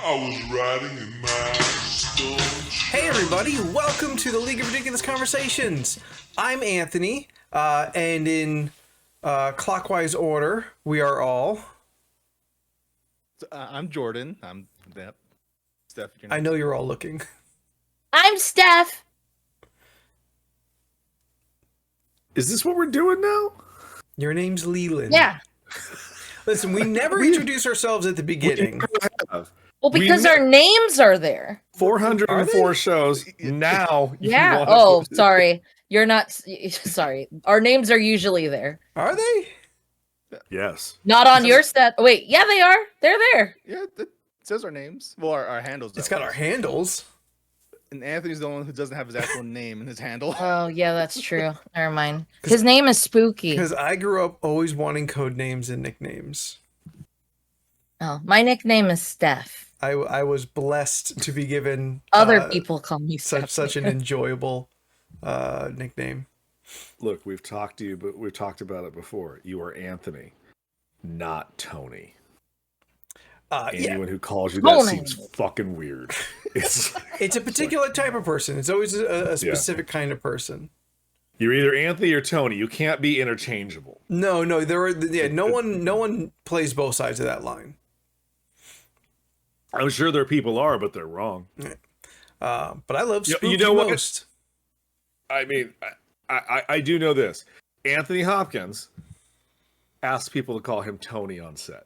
I was riding in my stone. Hey everybody, welcome to the League of Ridiculous Conversations. I'm Anthony, and in clockwise order, we are all... I'm Jordan. I'm Steph. I know you're all looking. I'm Steph. Is this what we're doing now? Your name's Leland. Yeah. Listen, we never introduce ourselves at the beginning. Well, because our names are there. 404 shows. Now. Yeah. Oh, sorry. You're not. Sorry. Our names are usually there. Are they? Yes. Not on your set. Wait. Yeah, they are. They're there. Yeah, it says our names. Well, our handles. It's got our handles. And Anthony's the one who doesn't have his actual name in his handle. Oh, yeah, that's true. Never mind. His name is Spooky. Because I grew up always wanting code names and nicknames. Oh, my nickname is Steph. I was blessed to be given Other people call me Steph. such an enjoyable nickname. Look, we've talked to you, but we've talked about it before. You are Anthony, not Tony. Anyone who calls you that seems fucking weird. It's a particular type of person. It's always a specific kind of person. You're either Anthony or Tony. You can't be interchangeable. No, no one plays both sides of that line. I'm sure there people are, but they're wrong. But I love Spooky you know what? most. I mean, I do know this. Anthony Hopkins asked people to call him Tony on set.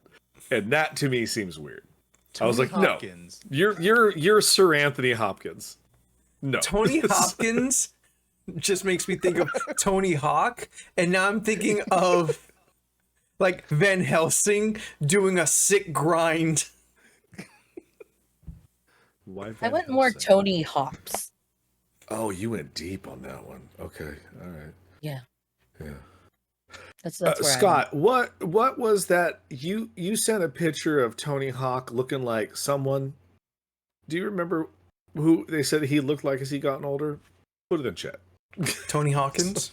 And that to me seems weird. I was like, Hopkins. No, you're Sir Anthony Hopkins. No, Tony Hopkins just makes me think of Tony Hawk, and now I'm thinking of like Van Helsing doing a sick grind. I went more Tony Hops. Oh, you went deep on that one. Okay, all right. Yeah. Yeah. That's where Scott, what was that? You sent a picture of Tony Hawk looking like someone. Do you remember who they said he looked like as he gotten older? Put it in chat. Tony Hawkins?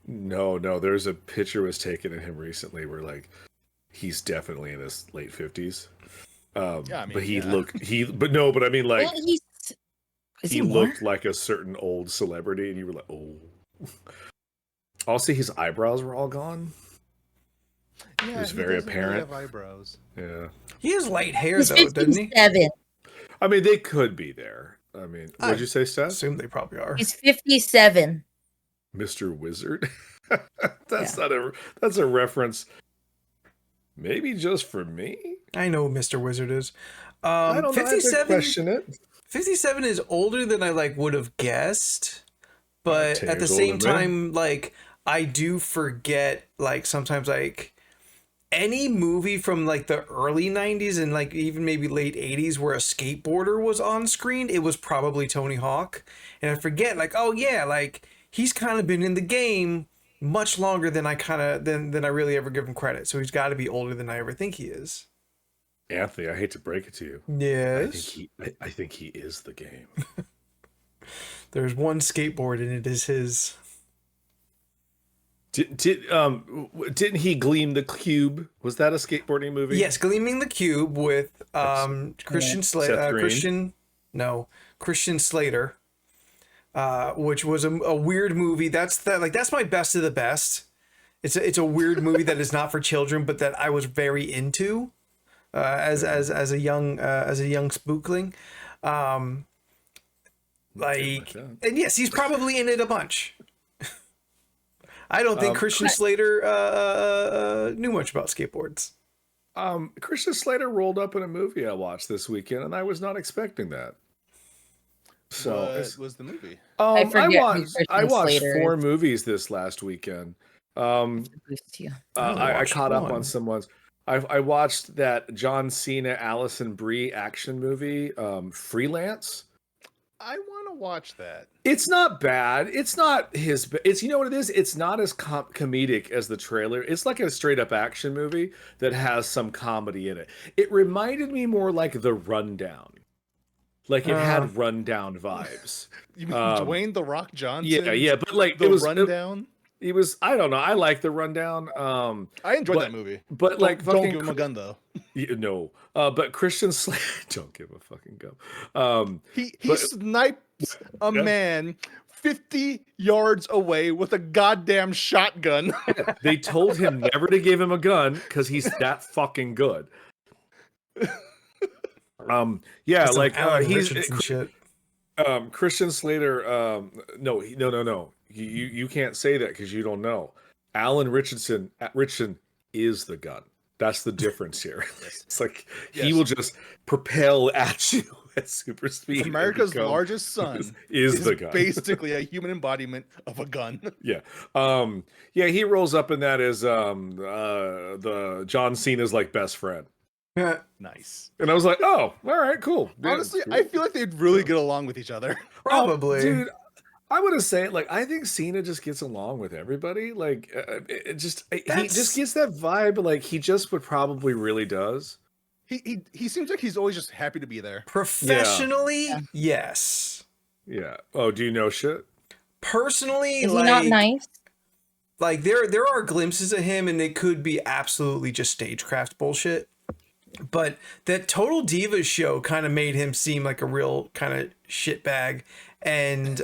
No. There's a picture was taken of him recently where like he's definitely in his late 50s. But but I mean like he looked like a certain old celebrity, and you were like, oh. Also, his eyebrows were all gone. Yeah, it was very apparent. Really have eyebrows. Yeah, he has light hair He's though, 57. doesn't he? I mean, they could be there. I mean, what did you say, Steph? I assume they probably are. He's 57. Mr. Wizard. That's a reference. Maybe just for me. I know who Mr. Wizard is. I don't 57, question it. 57 is older than I would have guessed, but at the same time, like I do forget like sometimes like any movie from like the early 90s and like even maybe late 80s where a skateboarder was on screen, it was probably Tony Hawk, and I forget like, oh yeah, like he's kind of been in the game much longer than I really ever give him credit, so he's got to be older than I ever think he is. Anthony, I hate to break it to you. Yes. I think he is the game. There's one skateboard and it is his. Didn't he Gleam the Cube? Was that a skateboarding movie? Yes, Gleaming the Cube with Christian Slater. Christian Slater, which was a weird movie. That's my best of the best. It's a weird movie that is not for children, but that I was very into as a young spookling. And yes, he's probably in it a bunch. I don't think Christian Slater knew much about skateboards. Christian Slater rolled up in a movie I watched this weekend, and I was not expecting that. So, what was the movie? I watched 4 movies this last weekend. I caught up on some ones. I watched that John Cena, Allison Brie action movie, Freelance. I want to watch that. It's not bad. It's not his. It's, you know what it is. It's not as comedic as the trailer. It's like a straight up action movie that has some comedy in it. It reminded me more like The Rundown. Like it had Rundown vibes. You mean Dwayne The Rock Johnson? Yeah, but like The Rundown. It was. I don't know. I like The Rundown. I enjoyed that movie. But don't give him a gun though. No, but Christian Slater don't give a fucking gum. He snipes a man 50 yards away with a goddamn shotgun. They told him never to give him a gun because he's that fucking good. Yeah, like he's shit. Christian Slater. No. You can't say that because you don't know. Alan Richardson is the gun. That's the difference here. It's like he will just propel at you at super speed. America's largest son is the gun. Basically a human embodiment of a gun. Yeah. Yeah, he rolls up in that as the John Cena's like best friend. Nice. And I was like, oh, all right, cool. Honestly, I feel like they'd really get along with each other. Probably. Dude, I would have said, like, I think Cena just gets along with everybody. Like, he just gets that vibe. Like, he just would probably really does. He seems like he's always just happy to be there. Professionally, yes. Yeah. Oh, do you know shit? Personally, is he not nice? Like, there are glimpses of him, and they could be absolutely just stagecraft bullshit. But that Total Divas show kind of made him seem like a real kind of shitbag. And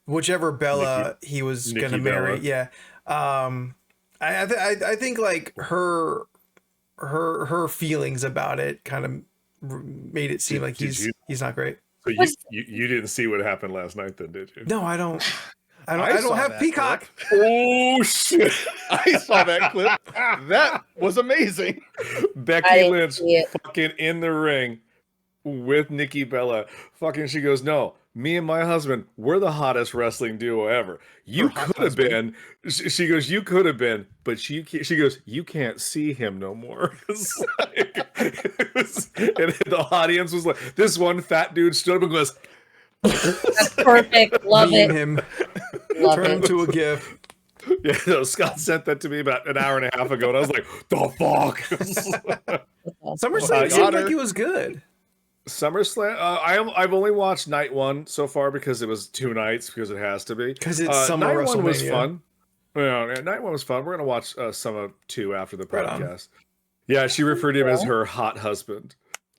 whichever Bella he was gonna marry, Bella. yeah. I think like her feelings about it kind of made it seem like he's not great. So you didn't see what happened last night, then, did you? No, I don't have Peacock. Oh shit! I saw that clip. That was amazing. Becky Lynch fucking in the ring with Nikki Bella. Fucking, she goes, no, me and my husband, we're the hottest wrestling duo ever. You could have been. She goes, you could have been, but she goes, you can't see him no more. And the audience was like, this one fat dude stood up and goes, that's perfect. Love it. Him. Love Turn it. him to a GIF. Yeah, no, Scott sent that to me about an hour and a half ago, and I was like, the fuck? SummerSlam seemed like it was good. SummerSlam, I've only watched night one so far because it was 2 nights, because it has to be. Because it's summer night WrestleMania. One was fun. Yeah, night one was fun. We're gonna watch some of 2 after the podcast. Yeah, she referred to him as her hot husband.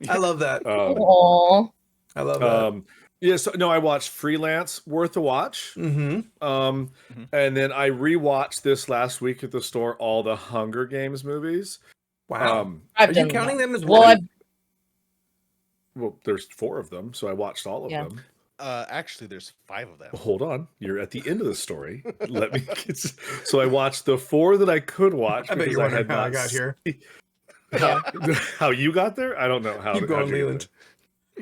I love that. Aww. I love that. Yes, no, I watched Freelance, worth a watch. Mm-hmm. And then I rewatched this last week at the store, all the Hunger Games movies. Wow. Are you counting them as one? Well, there's 4 of them, so I watched all of them. Actually, there's 5 of them. Hold on, you're at the end of the story. Let me get... So I watched the 4 that I could watch. I bet you wondering how I got here. How you got there? I don't know how. Keep going, Leland.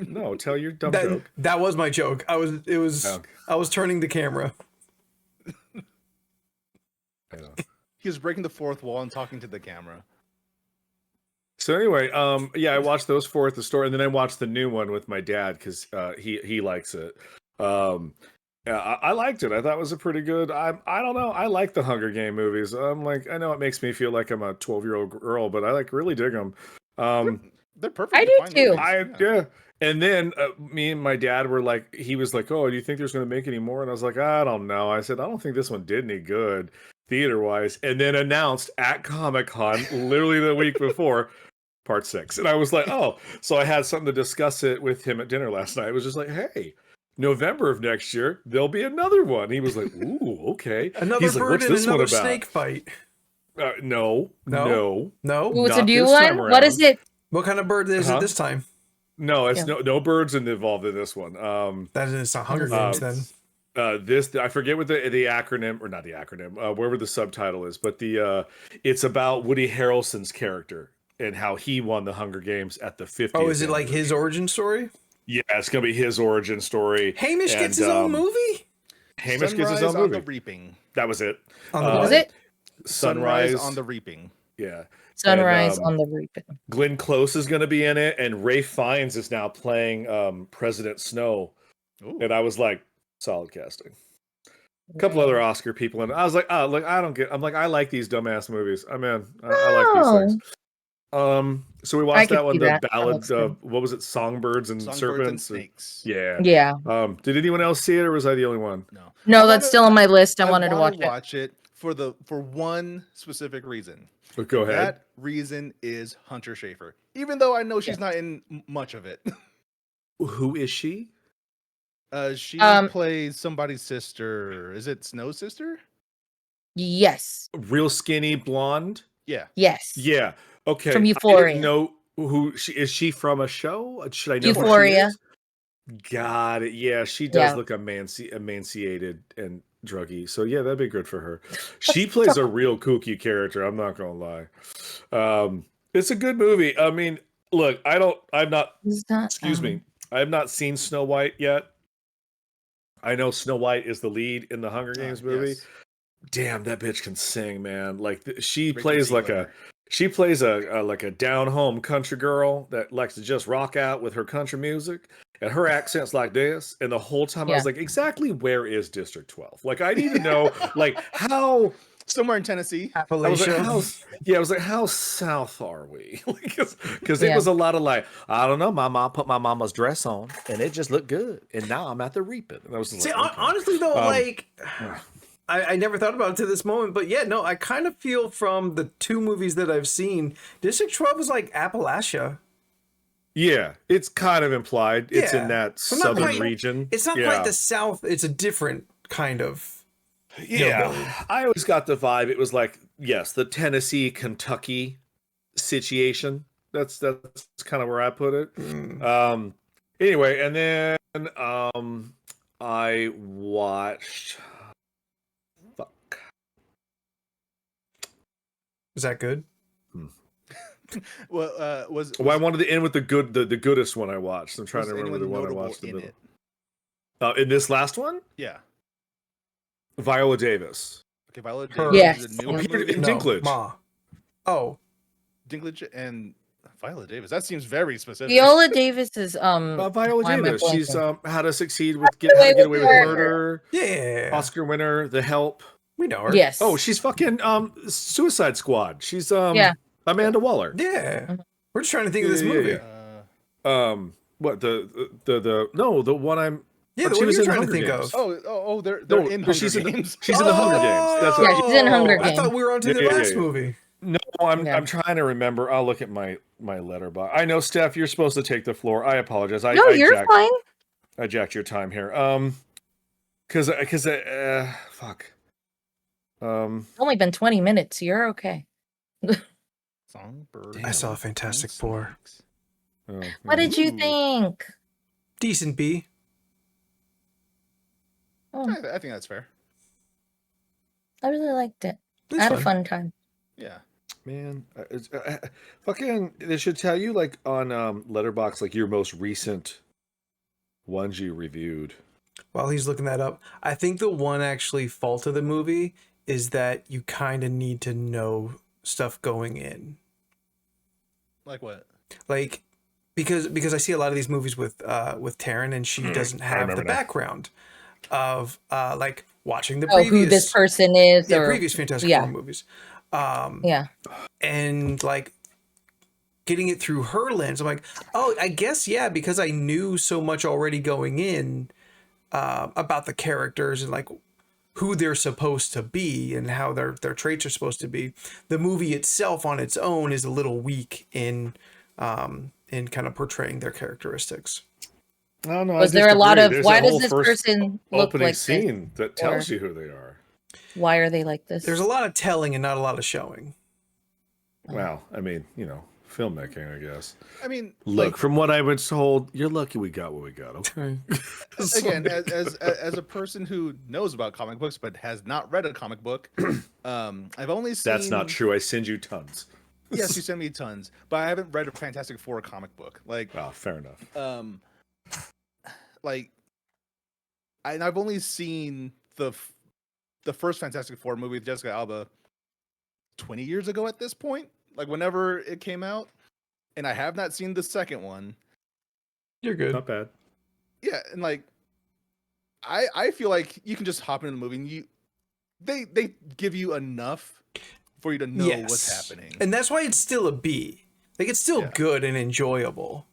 No, tell your dumb joke. That was my joke. I was turning the camera. He was breaking the 4th wall and talking to the camera. So anyway, yeah, I watched those 4 at the store, and then I watched the new one with my dad because he likes it. Yeah, I liked it. I thought it was a pretty good. I don't know. I like the Hunger Game movies. I'm like, I know it makes me feel like I'm a 12-year-old girl, but I like really dig them. They're perfect. I do too. Yeah. And then me and my dad were like, he was like, oh, do you think there's going to make any more? And I was like, I don't know. I said, I don't think this one did any good theater-wise. And then announced at Comic-Con, literally the week before, part 6. And I was like, oh. So I had something to discuss it with him at dinner last night. It was just like, hey, November of next year, there'll be another one. He was like, ooh, okay. Another bird and another snake fight. No. No? Ooh, it's a new one? What is it? What kind of bird is it this time? No, it's no birds involved in this one. That is not Hunger Games then. This I forget what the acronym, or not the acronym, wherever the subtitle is, but it's about Woody Harrelson's character and how he won the Hunger Games at the 50th. Oh, is it like his origin story? Yeah, it's gonna be his origin story. Hamish gets his own movie. Hamish gets his own movie. On the Reaping. That was it. Was it? Sunrise on the Reaping. Yeah. Sunrise on the Reaping. Glenn Close is going to be in it, and Ralph Fiennes is now playing President Snow. Ooh. And I was like, solid casting. A couple other Oscar people, and I was like, oh, look, I don't get. I'm like, I like these dumbass movies. I like these things. So we watched that one, the ballad of what was it, Songbirds and Serpents and Snakes. Yeah. Did anyone else see it, or was I the only one? No, that's still on my list. I wanted to watch it for one specific reason. But go ahead. That reason is Hunter Schafer. Even though I know she's not in much of it. Who is she? She plays somebody's sister. Is it Snow's sister? Yes. Real skinny blonde? Yeah. Yes. Yeah. Okay. From Euphoria. I didn't know who she is. She from a show? Should I know Euphoria? Who she is? Got it. Yeah, she does look emaciated and druggy. So yeah, that'd be good for her. She plays a real kooky character. I'm not gonna lie. It's a good movie. I mean, look, I'm not. Excuse me. I have not seen Snow White yet. I know Snow White is the lead in the Hunger Games movie. Yes. Damn, that bitch can sing, man. Like she plays like a like a down home country girl that likes to just rock out with her country music, and her accent's like this. And the whole time I was like, exactly where is District 12? Like I need to know, like how. Somewhere in Tennessee. Appalachia. I was like, how south are we? Because it was a lot of like, I don't know. My mom put my mama's dress on, and it just looked good. And now I'm at the reaping. And I was See, like, okay. honestly though, like, I never thought about it to this moment, but yeah, no, I kind of feel from the 2 movies that I've seen, District 12 is like Appalachia. Yeah, it's kind of implied. It's in that southern region. It's not quite the South. It's a different kind of. Yeah, I always got the vibe. It was like, yes, the Tennessee, Kentucky situation. That's kind of where I put it. Anyway, and then I watched. Fuck. Is that good? Well, I wanted to end with the goodest one I watched. I'm trying to remember the one I watched in it. In this last one? Yeah. Viola Davis. Okay, Viola Davis. Yes. Is a movie? Dinklage. Ma. Oh. Dinklage and Viola Davis. That seems very specific. Viola Davis is Viola Davis. She's How to Succeed with How to Get Away with Murder. Yeah. Oscar winner, The Help. We know her. Yes. Oh, she's fucking Suicide Squad. She's Amanda Waller. Yeah. We're just trying to think of this movie. What the one I'm. Yeah, the one you're trying to think of. They're in Hunger Games. She's in the Hunger Games. That's right. She's in Hunger Games. I thought we were on to the last movie. No, I'm trying to remember. I'll look at my letterbox. I know, Steph, you're supposed to take the floor. I apologize. You're fine. I jacked your time here. Because fuck. It's only been 20 minutes. You're okay. Songbird. I saw Fantastic Four. What did you think? Decent B. I think that's fair. I really liked it. I had a fun time. Yeah. Man, fucking, they should tell you, like, on Letterboxd, like, your most recent ones you reviewed. While he's looking that up, I think the one actually fault of the movie is that you kind of need to know stuff going in. Like what? Like, because I see a lot of these movies with Taryn, and she doesn't have the background of like watching the previous who this person is, or previous Fantastic Four movies. And like getting it through her lens, I'm like, oh, I guess because I knew so much already going in about the characters and like who they're supposed to be and how their traits are supposed to be. The movie itself on its own is a little weak in kind of portraying their characteristics. Oh, no, was there a lot of why does this person look like scene that tells you who they are? Why are they like this? There's a lot of telling and not a lot of showing. Well, I mean, filmmaking, I guess. I mean, look, from what I was told, you're lucky we got what we got. Okay. Again, as a person who knows about comic books but has not read a comic book, I've only seen. That's not true. I send you tons. Yes, you send me tons, but I haven't read a Fantastic Four comic book. Like, fair enough. And I've only seen the first Fantastic Four movie with Jessica Alba 20 years ago at this point, like whenever it came out, and I have not seen the second one. You're good. Not bad. Yeah, and like I feel like you can just hop into the movie and they give you enough for you to know what's happening. And that's why it's still a B. Like, it's still good and enjoyable.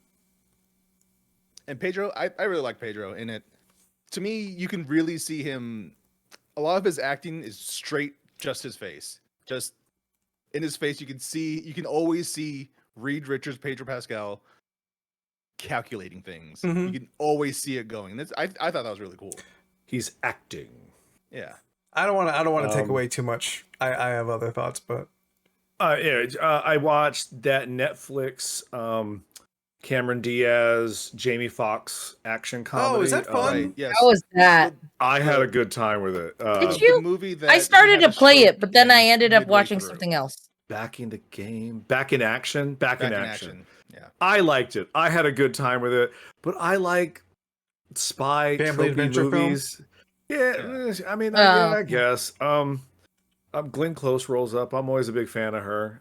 And Pedro, I really like Pedro in it. To me, you can really see him. A lot of his acting is straight, just his face. Just in his face, you can always see Reed Richards, Pedro Pascal calculating things. Mm-hmm. You can always see it going. And I thought that was really cool. He's acting. Yeah. I don't want to take away too much. I have other thoughts, but I watched that Netflix Cameron Diaz, Jamie Foxx action comedy. Oh, is that fun? Yes. How was that? I had a good time with it. Did you? The movie that I started he had to play stroke it, but then I ended up midway watching through. something else. Back in the game, back in action, back in action. Yeah. I liked it. I had a good time with it, but I like spy Family tropey adventure movies. Yeah, I mean, Oh. I guess. Glenn Close rolls up. I'm always a big fan of her.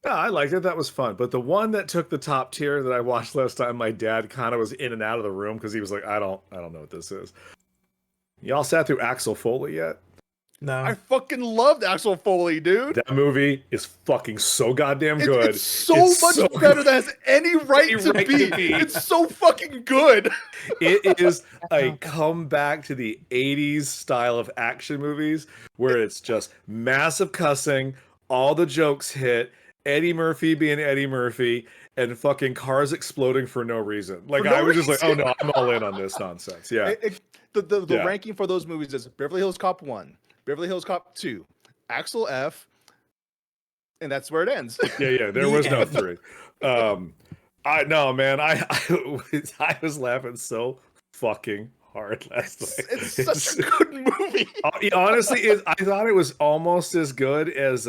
Yeah, I liked it. That was fun. But the one that took the top tier that I watched last time, my dad kind of was in and out of the room because he was like, I don't know what this is. Y'all sat through Axel Foley yet? no. I fucking loved Axel Foley, dude. That movie is fucking so goddamn good. It's so much better than it has any right to be. It's so fucking good. It is a comeback to the 80s style of action movies where it's just massive cussing, all the jokes hit, Eddie Murphy being Eddie Murphy, and fucking cars exploding for no reason. Like, I was just like, oh no, I'm all in on this nonsense. Yeah. The ranking for those movies is Beverly Hills Cop 1, Beverly Hills Cop 2, Axel F, and that's where it ends. Yeah. There was no 3. I was laughing so fucking hard last night. It's such a good movie. Honestly, I thought it was almost as good as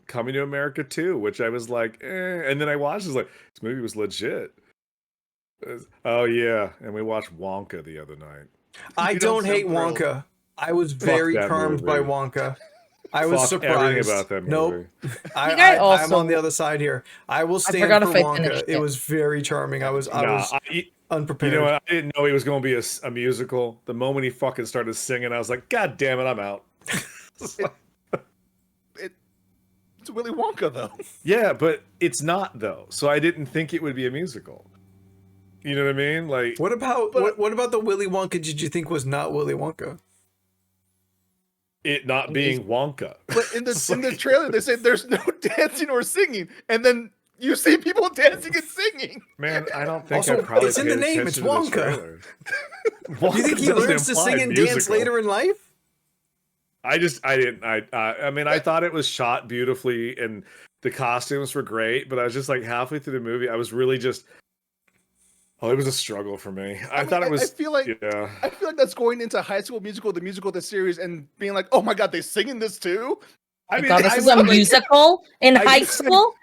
Coming to America 2, which I was like, and then I watched it, was like, this movie was legit. Oh yeah, and we watched Wonka the other night. I don't hate Wonka. I was very charmed by Wonka. I was surprised. About that movie. Nope. I'm on the other side here. I will stand for Wonka. It was very charming. I was unprepared. You know what? I didn't know he was going to be a musical. The moment he fucking started singing, I was like, God damn it, I'm out. It's Willy Wonka, though. Yeah, but it's not, though. So I didn't think it would be a musical. You know what I mean? Like, what about the Willy Wonka? Did you think was not Willy Wonka? It not being Wonka. But in the trailer, they say there's no dancing or singing, and then you see people dancing and singing. Man, I don't think also, I probably it's in the name. It's Wonka. Wonka. Do you think he learns to sing and dance later in life? I didn't. I mean, I thought it was shot beautifully and the costumes were great, but I was just like halfway through the movie, I was really just. Oh, it was a struggle for me. I thought it was. I feel like that's going into High School Musical, the series, and being like, oh my god, they singing this too. I mean, this is a musical in high school.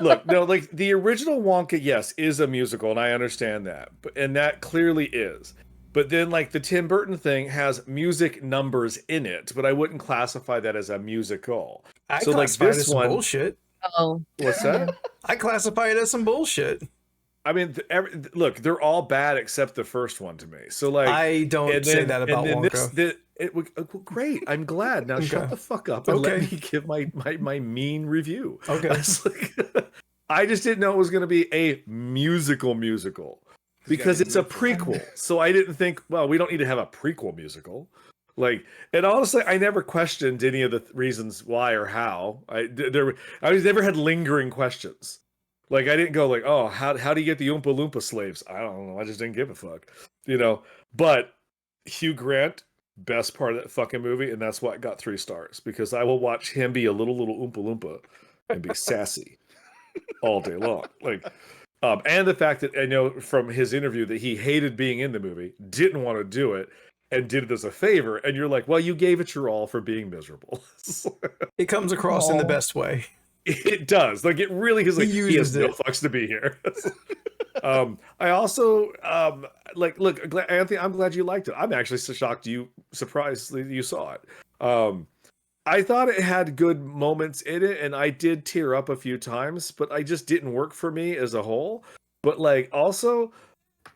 Look, no, like the original Wonka, yes, is a musical, and I understand that, and that clearly is. But then, like the Tim Burton thing has music numbers in it, but I wouldn't classify that as a musical. I classify it as some bullshit. Oh, what's that? I classify it as some bullshit. I mean, look, they're all bad except the first one to me. So, like, I don't say that about Wonka. Great, I'm glad. Now shut the fuck up and let me give my mean review. Okay. I just didn't know it was going to be a musical because it's a prequel. So I didn't think, well, we don't need to have a prequel musical. Like, and honestly, I never questioned any of the reasons why or how. I never had lingering questions. Like, I didn't go like, oh, how do you get the Oompa Loompa slaves? I don't know. I just didn't give a fuck, you know. But Hugh Grant, best part of that fucking movie, and that's why it got 3 stars, because I will watch him be a little Oompa Loompa and be sassy all day long. Like, and the fact that I know from his interview that he hated being in the movie, didn't want to do it, and did it as a favor. And you're like, well, you gave it your all for being miserable. It comes across in the best way. It does. Like, it really is. Like, he has no fucks to be here. I also look, Anthony, I'm glad you liked it. I'm actually so surprised you saw it. I thought it had good moments in it, and I did tear up a few times, but I just didn't work for me as a whole. But like, also,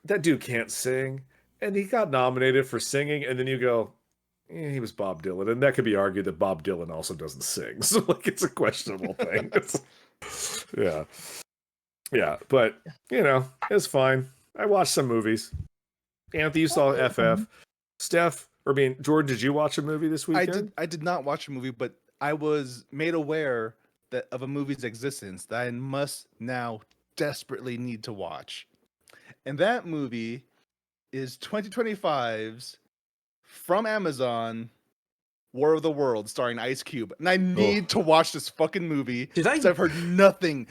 that dude can't sing, and he got nominated for singing, and then you go, he was Bob Dylan, and that could be argued that Bob Dylan also doesn't sing, so like, it's a questionable thing. Yeah, but you know, it's fine. I watched some movies. Anthony, you saw FF. Steph, Jordan, did you watch a movie this weekend? I did not watch a movie, but I was made aware that of a movie's existence that I must now desperately need to watch. And that movie is 2025's from Amazon War of the Worlds starring Ice Cube. And I need to watch this fucking movie. I've heard nothing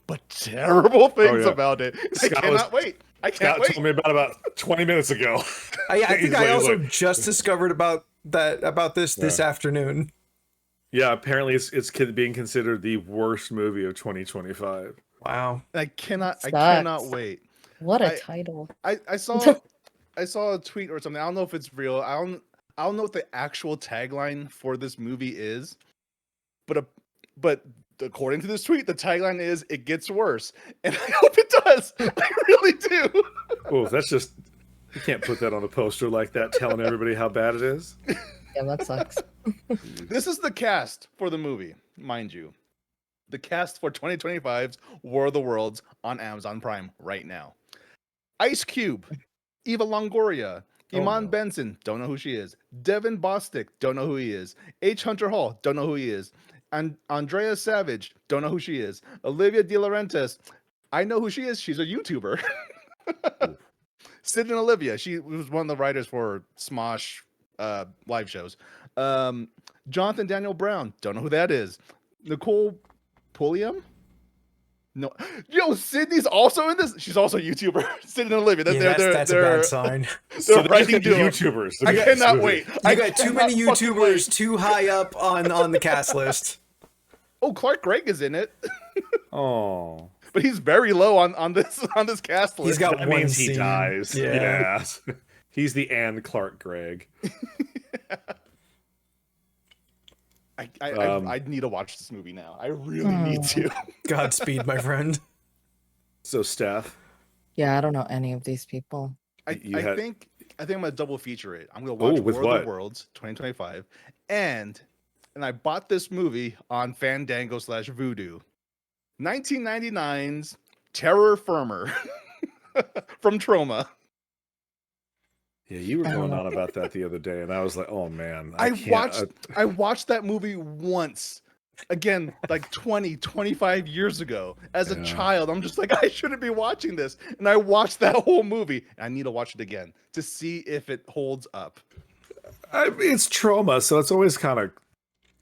but terrible things about it. I cannot wait. Scott told me about 20 minutes ago. I think I also just discovered about this afternoon. Yeah, apparently it's being considered the worst movie of 2025. Wow. I cannot wait. What a title. I saw a tweet or something. I don't know if it's real. I don't know what the actual tagline for this movie is. But according to this tweet, the tagline is "It gets worse," and I hope it does. I really do. Oh, that's just you can't put that on a poster like that, telling everybody how bad it is. Yeah, that sucks. This is the cast for the movie, mind you. The cast for 2025's War of the Worlds on Amazon Prime right now. Ice Cube, Eva Longoria, Iman Benson, don't know who she is. Devin Bostic, don't know who he is. H. Hunter Hall, don't know who he is. And Andrea Savage, don't know who she is. Olivia De Laurentiis, I know who she is. She's a YouTuber. Sid and Olivia, she was one of the writers for Smosh live shows. Jonathan Daniel Brown, don't know who that is. Nicole Pulliam? No, Sydney's also in this. She's also a YouTuber. Sydney and Olivia. That's a bad sign. So writing YouTubers. I cannot wait. I got too many YouTubers too high up on the cast list. Oh, Clark Gregg is in it. Oh, but he's very low on this cast list. He's got that one means scene. He dies. Yeah. He's the and Clark Gregg. I need to watch this movie now. I really need to. Godspeed, my friend. So, Steph. Yeah, I don't know any of these people. I think I'm gonna double feature it. I'm gonna watch War of the Worlds 2025, and I bought this movie on Fandango/Vudu. 1999's Terror Firmer from Troma. Yeah, you were going on about that the other day, and I was like, "Oh man, I watched that movie once, again, like 25 years ago. As a child, I'm just like, I shouldn't be watching this, and I watched that whole movie. And I need to watch it again to see if it holds up. It's Troma, so it's always kind of,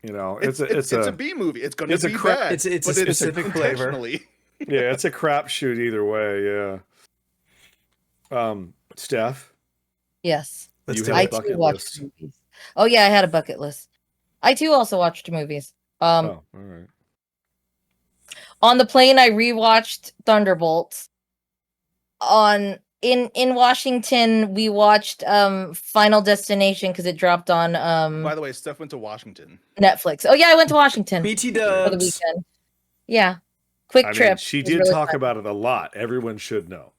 it's a B movie. It's going to be bad. It's a specific flavor. Yeah, it's a crapshoot either way. Yeah. Steph. Yes. You had a bucket list. Movies. Oh yeah, I had a bucket list. I too also watched movies. All right. On the plane, I rewatched Thunderbolts. In Washington, we watched Final Destination because it dropped on. By the way, Steph went to Washington. Netflix. Oh yeah, I went to Washington. BT for dubs. the weekend. Yeah, quick trip. She did really talk about it a lot. Everyone should know.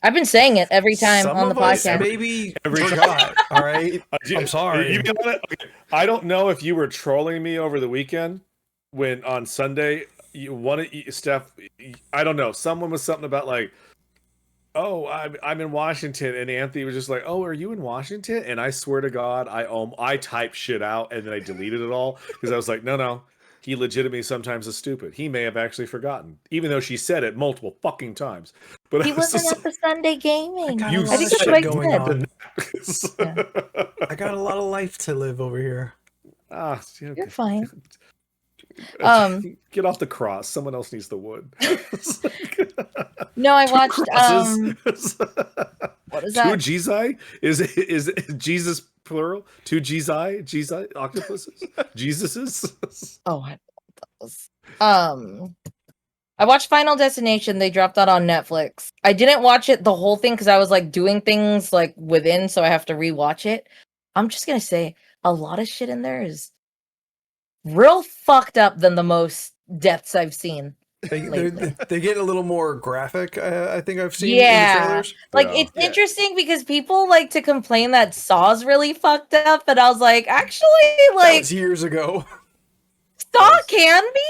I've been saying it every time on the podcast. Maybe forgot. All right. I'm sorry. I don't know if you were trolling me over the weekend when on Sunday Steph. I don't know. Someone was something about like, oh, I'm in Washington, and Anthony was just like, oh, are you in Washington? And I swear to God, I typed shit out and then I deleted it all because I was like, no. He legitimately sometimes is stupid. He may have actually forgotten, even though she said it multiple fucking times. But he wasn't at the Sunday gaming. I think that's what I said. I got a lot of life to live over here. You're fine. Get off the cross. Someone else needs the wood. No, I watched. What is that? Two Jesus? Is Jesus plural? Two Jesus octopuses? Jesuses? Oh, I those. I watched Final Destination. They dropped that on Netflix. I didn't watch it the whole thing because I was like doing things like within, so I have to rewatch it. I'm just gonna say a lot of shit in there is real fucked up than the most deaths I've seen. They get a little more graphic. I think I've seen in the trailers. It's interesting because people like to complain that Saw's really fucked up, and I was like, actually, like that was years ago. Saw can be,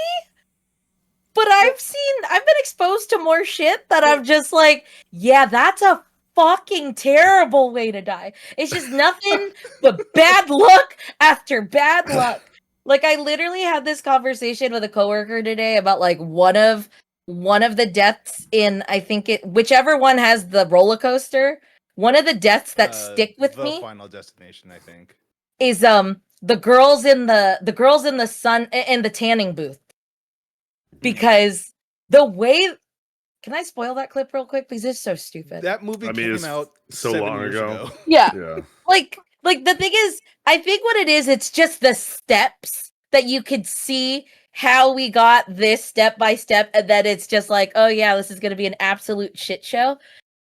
but I've been exposed to more shit that I'm just like, yeah, that's a fucking terrible way to die. It's just nothing but bad luck after bad luck. Like I literally had this conversation with a coworker today about like one of the deaths in I think it whichever one has the roller coaster. One of the deaths that stick with me. The Final Destination, I think, is the girls in the sun in the tanning booth, because the way. Can I spoil that clip real quick? Because it's so stupid. That movie came out so 7 long years ago. Yeah. Yeah. Like the thing is, I think what it is, it's just the steps that you could see how we got this step by step, and then it's just like, oh yeah, this is gonna be an absolute shit show.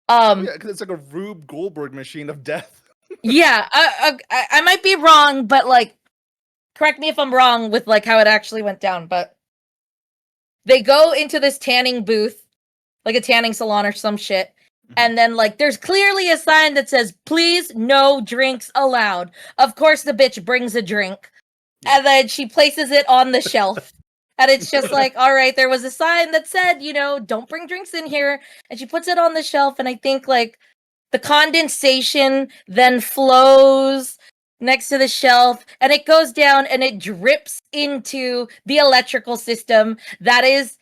Yeah, because it's like a Rube Goldberg machine of death. Yeah, I might be wrong, but like, correct me if I'm wrong with like how it actually went down. But they go into this tanning booth, like a tanning salon or some shit, and then like there's clearly a sign that says, "Please, no drinks allowed." Of course, the bitch brings a drink, and then she places it on the shelf. And it's just like, all right, there was a sign that said, you know, don't bring drinks in here. And she puts it on the shelf. And I think like the condensation then flows next to the shelf and it goes down and it drips into the electrical system that is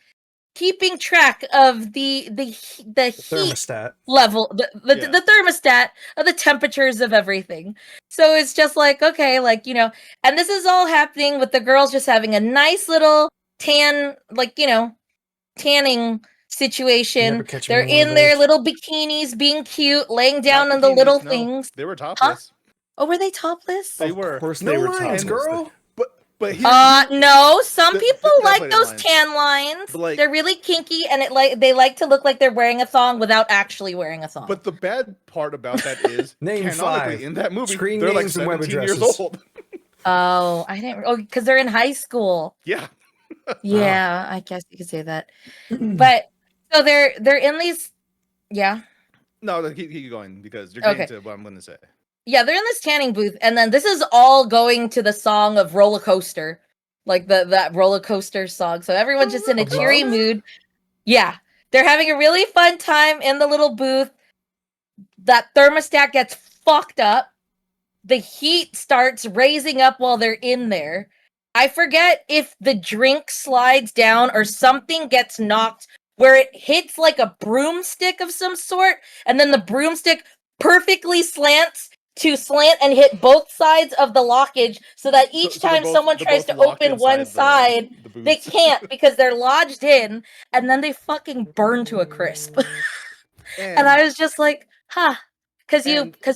keeping track of the thermostat level, the thermostat of the temperatures of everything. So it's just like, okay, like, you know, and this is all happening with the girls just having a nice little tan, like, you know, tanning situation. They're in their little bikinis, being cute, laying down on the little things. They were topless. Huh? Oh, were they topless? They were. Of course they were topless, girl. But no, some people like those tan lines. Like, they're really kinky, and they like to look like they're wearing a thong without actually wearing a thong. But the bad part about that is Name canonically 5 in that movie, screen they're like names and web 17 addresses. years old. Oh, I didn't. Oh, because they're in high school. Yeah. Yeah, I guess you could say that. But so they're in these. Yeah. No, keep going because you're getting to what I'm going to say. Yeah, they're in this tanning booth, and then this is all going to the song of Roller Coaster, like that roller coaster song. So everyone's just in a cheery mood. Yeah, they're having a really fun time in the little booth. That thermostat gets fucked up. The heat starts raising up while they're in there. I forget if the drink slides down or something gets knocked where it hits like a broomstick of some sort, and then the broomstick perfectly slants and hit both sides of the lockage so that each time someone tries to open one side, they can't because they're lodged in, and then they fucking burn to a crisp. And I was just like, huh, because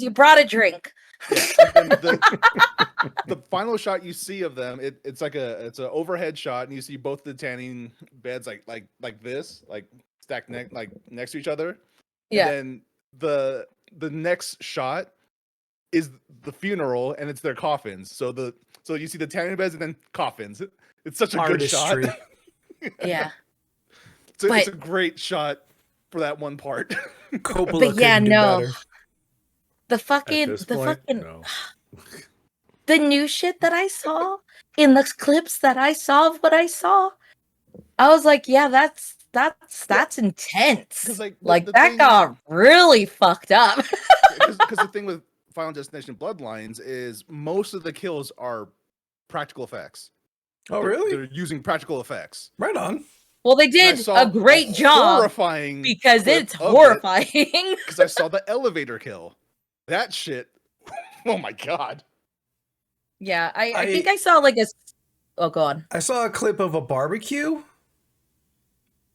you brought a drink. Yeah, and the final shot you see of them, it's an overhead shot, and you see both the tanning beds like this, like stacked next to each other. Yeah. And then the next shot is the funeral, and it's their coffins. So you see the tanning beds and then coffins. It's such a artistry. Good shot. Yeah. It's a great shot for that one part. Coppola couldn't do better. No. The new shit that I saw in the clips that I saw of what I saw, I was like, yeah, that's intense. That got really fucked up. Because the thing with Final Destination Bloodlines is most of the kills are practical effects. Oh, really? They're using practical effects. Right on. Well, they did a great job. Horrifying. Because it's horrifying. Because I saw the elevator kill. That shit. Oh my god. Yeah, I think I saw like a. Oh, go on. I saw a clip of a barbecue.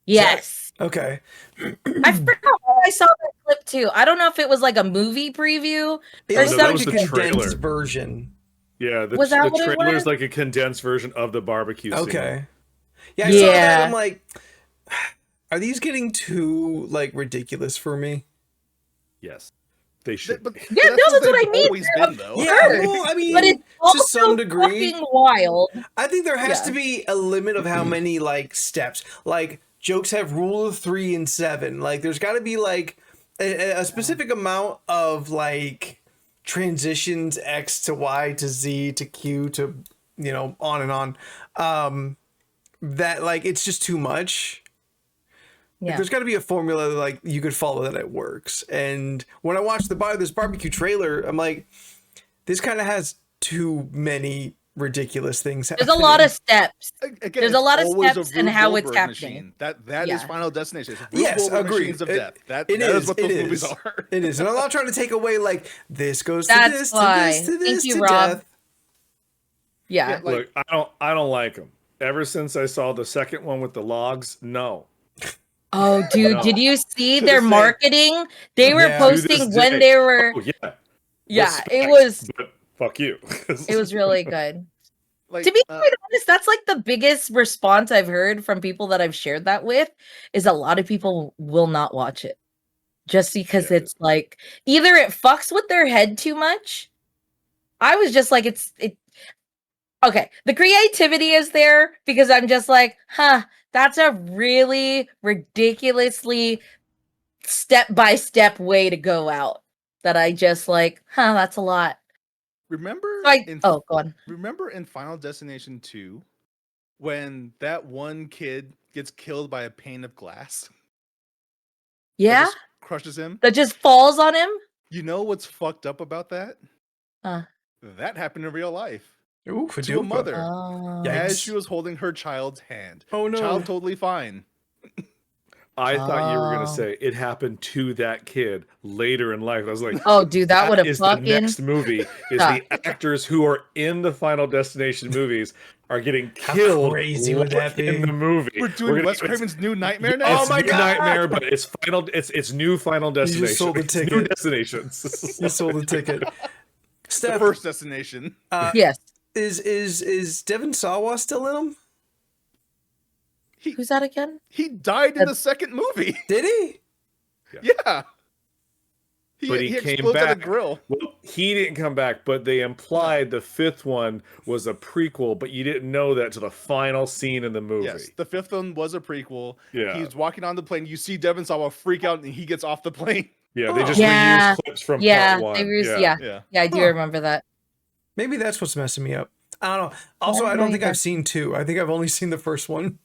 Yes. Okay. I forgot I saw that clip too. I don't know if it was like a movie preview or something. That was the condensed version. Yeah, the trailer is like a condensed version of the barbecue scene. Okay. Yeah, I saw that. I'm like, are these getting too like ridiculous for me? Yes. They should. But that's what I mean. Been, though. Yeah, well, I mean, but it's also to some degree, fucking wild. I think there has to be a limit of how many like steps. Like jokes have rule of 3 and 7. Like there's got to be like a specific amount of like transitions X to Y to Z to Q to on and on. That like it's just too much. Yeah. Like, there's got to be a formula that, like you could follow that it works. And when I watched this barbecue trailer, I'm like, this kind of has too many ridiculous things There's a lot of steps. Again, There's a lot of always steps a in Rube how it's Goldberg happening. machine. That is Yeah. Final Destination. It's Rube Yes, Goldberg agreed. machines of It- death. That it is is, what it those movies is. are. It is. And I'm not trying to take away like this goes to That's this, to why. this, to Thank this, you, to Rob. death. Yeah. Yeah, like- Look, I don't like them. Ever since I saw the second one with the logs, no. Oh, dude, No. did you see To their this day. marketing? They were Yeah. To this posting when day. they were. Oh, yeah. Yeah, Respect, it was. But fuck you. It was really good. Like, To be quite honest, that's like the biggest response I've heard from people that I've shared that with. Is a lot of people will not watch it just because Yeah. it's like either it fucks with their head too much. I was just like, it. Okay, the creativity is there because I'm just like, that's a really ridiculously step-by-step way to go out that I just like, that's a lot. remember Go on. Remember in Final Destination 2 when that one kid gets killed by a pane of glass? That Yeah, just crushes him. that just falls on him. You know what's fucked up about that? Huh. That happened in real life Ooh, to a Fadupa. mother Oh. as Yikes. she was holding her child's hand. Oh no. Child totally fine. I thought you were gonna Oh. say it happened to that kid later in life. I was like, Oh, dude, that would have is fucking. the next movie. Is Stop. the actors who are in the Final Destination movies are getting killed crazy would that in be? the movie. We're doing gonna- Wes it's- Craven's New Nightmare now? Oh my New God! Nightmare, but it's final. It's new Final Destination. just sold the It's new ticket. destinations. You sold the ticket. The Steph, first destination. Yes. is Devon Sawa still in them? Who's that again? He died in the second movie. Did he? Yeah. But he came explodes at a back. grill. Well, he didn't come back, but they implied the fifth one was a prequel, but you didn't know that to the final scene in the movie. Yes, the fifth one was a prequel. Yeah. He's walking on the plane. You see Devon Sawa freak out and he gets off the plane. Yeah, they just Yeah. reused clips from Yeah, part one. they reused- yeah. Yeah. Yeah, I do Huh. remember that. Maybe that's what's messing me up. I don't know. Also, I I don't don't know think either. I've seen 2. I think I've only seen the first one.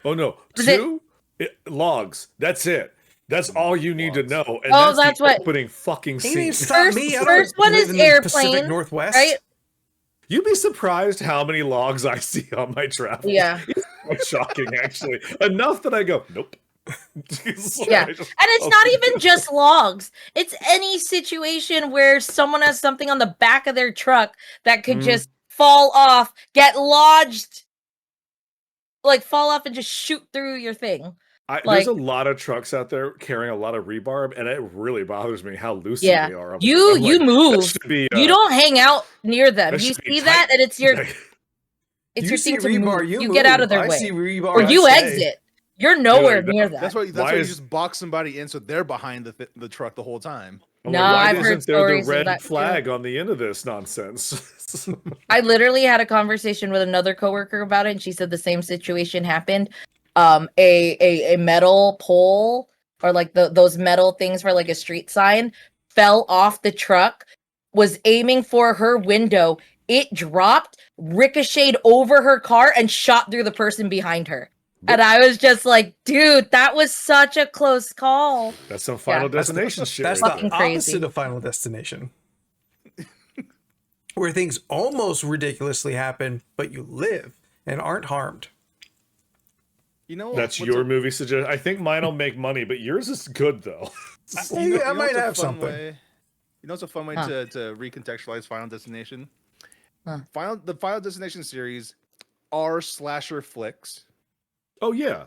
Oh no, Was it- 2 logs. That's it. That's all you need to know. And Oh, that's that's the what- opening fucking He scene. needs to stop First- me. I don't first one live is in the Pacific airplane, Northwest. right? You'd be surprised how many logs I see on my travels. Yeah. It's quite shocking, actually. Enough that I go, nope. Yeah. And it's not even just logs. It's any situation where someone has something on the back of their truck that could just fall off, get lodged, like fall off and just shoot through your thing. There's a lot of trucks out there carrying a lot of rebarb, and it really bothers me how loose Yeah. they are. You I'm like, move. that should be, You don't hang out near them. that You should be see that, tight. and it's your Like, it's You your see thing to rebar, move. you get out of move. their I way, see rebar, or I you stay. exit. You're nowhere like, near no. them. That's why Why you is- just box somebody in so they're behind the truck the whole time. I'm No, like, why I've heard isn't there the stories of red that too. flag on the end of this nonsense? I literally had a conversation with another coworker about it, and she said the same situation happened. A metal pole or like those metal things for like a street sign fell off the truck, was aiming for her window. It dropped, ricocheted over her car, and shot through the person behind her. And I was just like, dude, that was such a close call. That's some Final That's the- Destination shit. That's right Fucking the there. crazy. opposite of Final Destination. Where things almost ridiculously happen, but you live and aren't harmed. You know That's what's your a- movie suggestion. I think mine'll make money, but yours is good though. I might what's a have fun something. way- you know, it's a fun way Huh. to recontextualize Final Destination. Huh. The Final Destination series are slasher flicks, Oh yeah.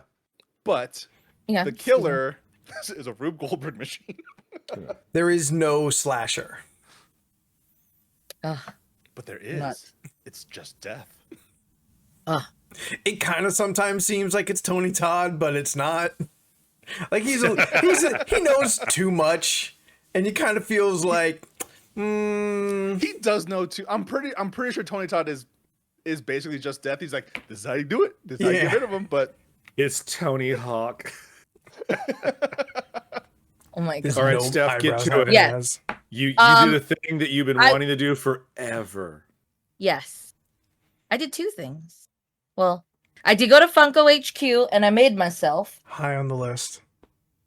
but Yeah. the killer is a Rube Goldberg machine. There is no slasher. But there is. Nuts. It's just death. It kind of sometimes seems like it's Tony Todd, but it's not. Like he knows too much, and he kind of feels like, He does know too. I'm pretty sure Tony Todd is basically just death. He's like, this is how you do it. This is how you Yeah. get rid of him. But It's Tony Hawk. Oh my god. there's All right, no Steph, get eyebrows to how it. it Yeah. has. You Um, did a thing that you've been I- wanting to do forever. Yes. I did two things. Well, I did go to Funko HQ and I made myself. High on the list.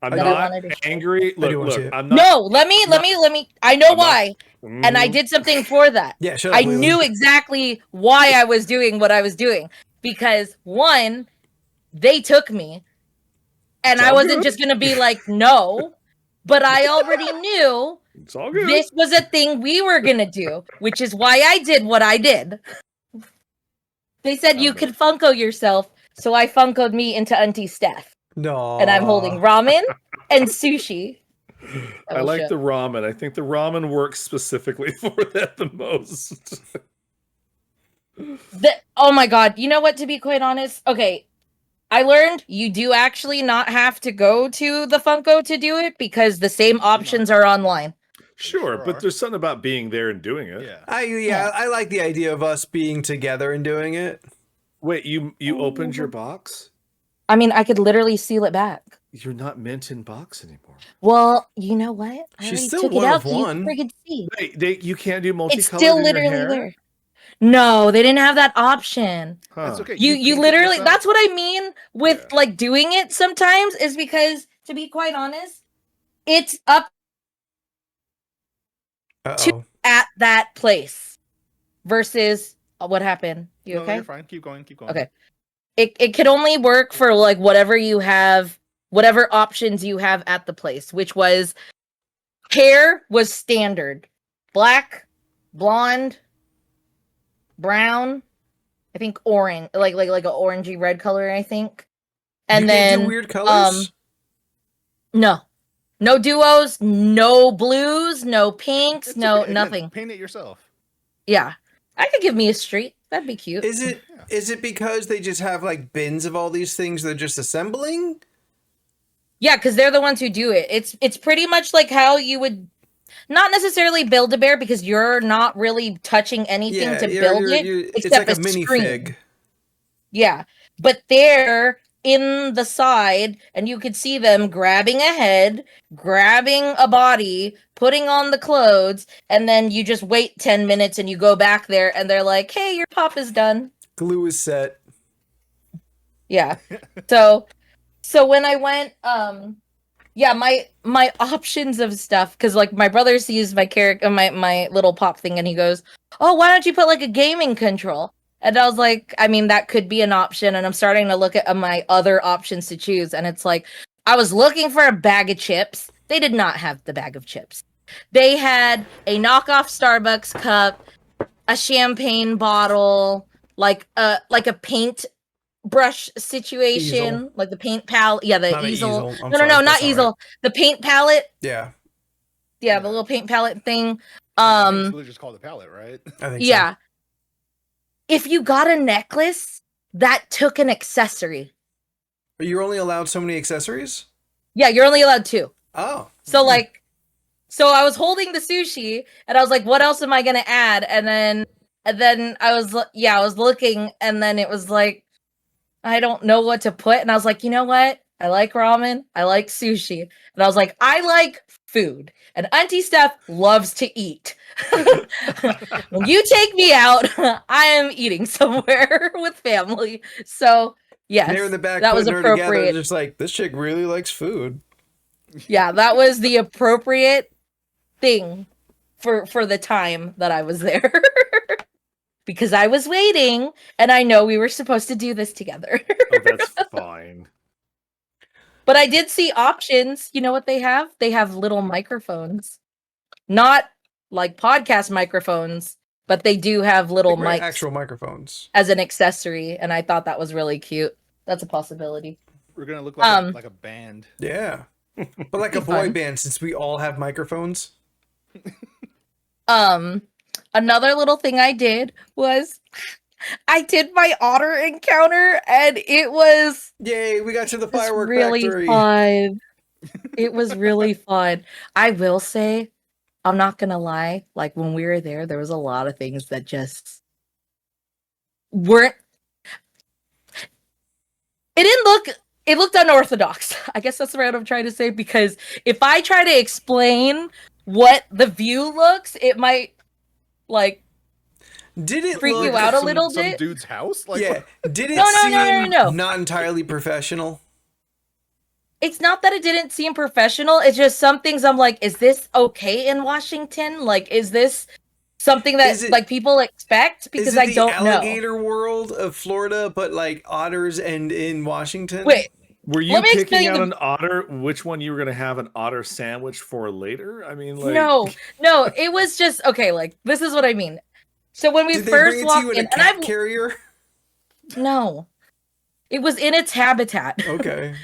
I'm not angry. Look, I'm not. No, let me. I know why. And I did something for that. Yeah, shut up, I Leland. knew exactly why I was doing what I was doing. Because one, they took me. And I wasn't just going to be like, no. But I already knew it's all good. This was a thing we were going to do. Which is why I did what I did. They said you could Funko yourself. So I Funkoed me into Auntie Steph. No. And I'm holding ramen and sushi. I like the ramen. I think the ramen works specifically for that the most. Oh my god. You know what, to be quite honest? Okay. I learned you do actually not have to go to the Funko to do it because the same options are online. Sure, but there's something about being there and doing it. Yeah. I like the idea of us being together and doing it. Wait, you opened your box? I mean, I could literally seal it back. You're not mint in box anymore. Well, you know what? She's still one of one. Wait, you can't do multicolored. It's still literally there. No, they didn't have that option. Huh. That's okay. You literally. That's what I mean with like doing it sometimes is because, to be quite honest, it's up to at that place versus what happened. You okay? You're fine. Keep going. Okay. It could only work for like whatever you have, whatever options you have at the place, which was hair was standard. Black, blonde, brown, I think orange, like a orangey red color, I think. And you then can't do weird colors? No duos, no blues, no pinks, nothing. Paint it yourself. Yeah. I could give me a street. That'd be cute. Is it because they just have like bins of all these things they're just assembling? Yeah, because they're the ones who do it. It's pretty much like how you would not necessarily build a bear because you're not really touching anything to build it except it's like a minifig. minifig. Yeah, but they're in the side, and you could see them grabbing a head, grabbing a body, putting on the clothes, and then you just wait 10 minutes and you go back there, and they're like, "Hey, your pop is done. Glue is set." Yeah. So when I went, yeah, my options of stuff, because like my brother sees my character, my little pop thing, and he goes, "Oh, why don't you put like a gaming control?" And I was like, I mean, that could be an option. And I'm starting to look at my other options to choose. And it's like, I was looking for a bag of chips. They did not have the bag of chips. They had a knockoff Starbucks cup, a champagne bottle, like a paint brush situation, easel. like the paint palette. Yeah, the not easel. easel. No, not easel. Right. The paint palette. Yeah. Yeah, the little paint palette thing. I think it's really just called a palette, right? I think yeah. So. If you got a necklace, that took an accessory. But you're only allowed so many accessories? Yeah, you're only allowed 2. Oh. So so I was holding the sushi and I was like, what else am I gonna add? And then I was looking, and then it was like, I don't know what to put. And I was like, you know what? I like ramen. I like sushi. And I was like, I like food. And Auntie Steph loves to eat. When you take me out, I am eating somewhere with family. So, yes, they're in the back that was appropriate. Together, just like, this chick really likes food. Yeah, that was the appropriate thing for the time that I was there. Because I was waiting, and I know we were supposed to do this together. Oh, that's fine. But I did see options. You know what they have? They have little microphones. Not like podcast microphones, but they do have little mics. Actual microphones. As an accessory, and I thought that was really cute. That's a possibility. We're going to look like a band. Yeah. But like a boy band, since we all have microphones. Another little thing I did was I did my otter encounter, and it was yay, we got to the firework really factory. Fun. It was really fun. I will say, I'm not gonna lie, like when we were there was a lot of things that just weren't, it looked unorthodox. I guess that's what I'm trying to say, because if I try to explain what the view looks, it might like did it freak look you out a little some bit? Dude's house? Like, yeah. Did it no, seem no. not entirely professional? it's not that it didn't seem professional. It's just some things I'm like, is this okay in Washington? Like, is this something that like people expect? Because I don't know. Alligator world of Florida, but like otters and in Washington. Wait, were you picking out an otter? Which one you were gonna have an otter sandwich for later? I mean, like no, it was just okay. Like this is what I mean. So when we first walked in, and I've carrier. No, it was in its habitat. Okay.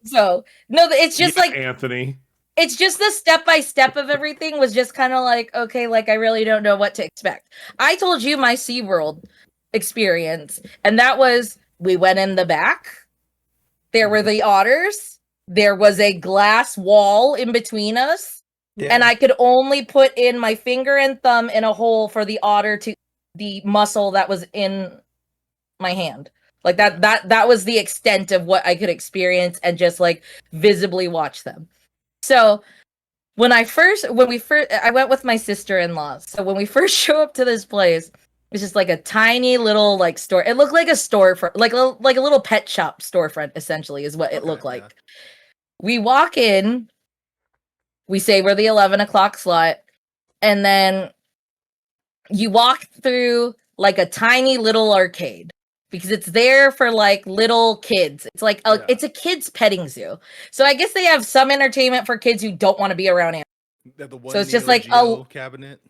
So no, it's just like Anthony. It's just the step-by-step of everything was just kind of like, okay, like I really don't know what to expect. I told you my SeaWorld experience, and that was we went in the back. There were the otters. There was a glass wall in between us. Yeah. And I could only put in my finger and thumb in a hole for the otter to the muscle that was in my hand. Like that was the extent of what I could experience and just like visibly watch them. So I went with my sister-in-law. So when we first show up to this place, it's just like a tiny little like store. It looked like a storefront, like a little pet shop storefront, essentially, is what it looked like. Yeah. We walk in, we say we're the 11 o'clock slot, and then you walk through like a tiny little arcade. Because it's there for like little kids. It's like it's a kids petting zoo. So I guess they have some entertainment for kids who don't want to be around animals. So it's just like a cabinet.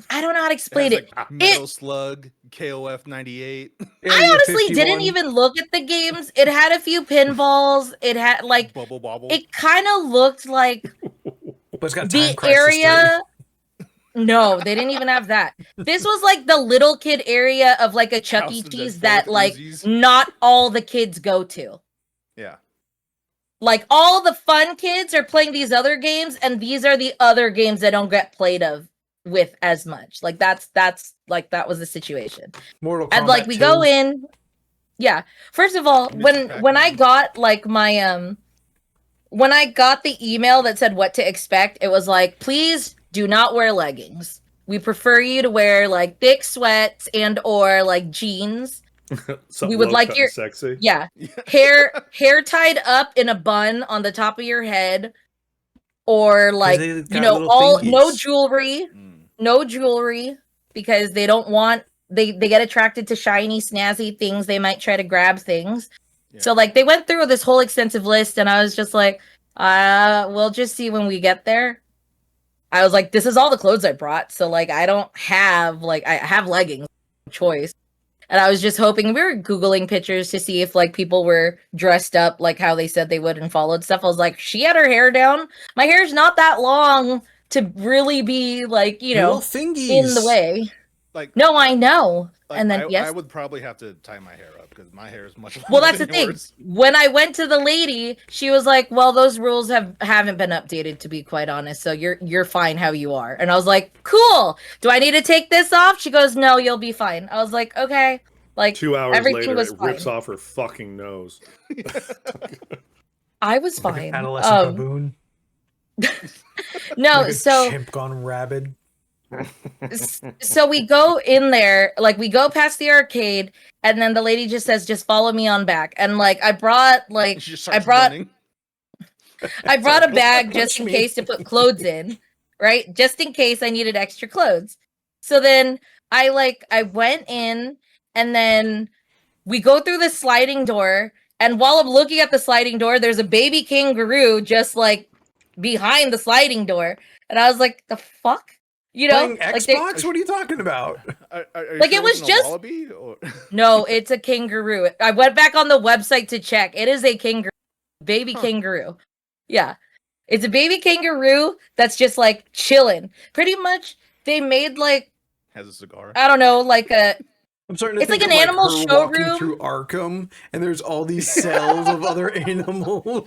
I don't know how to explain it. Like Metal Slug, KOF 98. I honestly didn't even look at the games. It had a few pinballs. It had like Bubble Bobble. It kind of looked like the area. No, they didn't even have that. This was like the little kid area of like a Chuck E. Cheese that like not all the kids go to. Yeah. Like all the fun kids are playing these other games, and these are the other games that don't get played with as much. Like that's like that was the situation. Mortal Kombat and like we 2. go in. Yeah. First of all, when I got like my when I got the email that said what to expect, it was like, please do not wear leggings. We prefer you to wear like thick sweats and or like jeans. We would like your sexy. Yeah. hair tied up in a bun on the top of your head, or like no jewelry. No jewelry, because they don't want they get attracted to shiny snazzy things. They might try to grab things. Yeah. So like they went through this whole extensive list, and I was just like, we'll just see when we get there. I was like, this is all the clothes I brought. So like I don't have I have leggings choice. And I was just hoping, we were Googling pictures to see if like people were dressed up like how they said they would and followed stuff. I was like, she had her hair down. My hair's not that long to really be like, in the way. Like, no, I know. Like, and then I would probably have to tie my hair up because my hair is much longer. Well, that's the thing. When I went to the lady, she was like, "Well, those rules haven't been updated, to be quite honest. So you're fine how you are." And I was like, "Cool. Do I need to take this off?" She goes, "No, you'll be fine." I was like, "Okay." Like 2 hours later, it rips off her fucking nose. I was fine. Like adolescent baboon. No, like so chimp gone rabid. So we go in there, like we go past the arcade, and then the lady just says, "Just follow me on back." And like I brought a bag just in case to put clothes in, right? Just in case I needed extra clothes. So then I went in, and then we go through the sliding door, and while I'm looking at the sliding door, there's a baby kangaroo just like behind the sliding door, and I was like, "The fuck." Playing Xbox? What are you talking about? Are like it was just wallaby, or... No, it's a kangaroo. I went back on the website to check. It is a kangaroo, baby kangaroo. Yeah, it's a baby kangaroo that's just like chilling. Pretty much, they made like has a cigar. I don't know, like a. I'm starting to it's think like an of, animal her showroom walking through Arkham, and there's all these cells of other animals.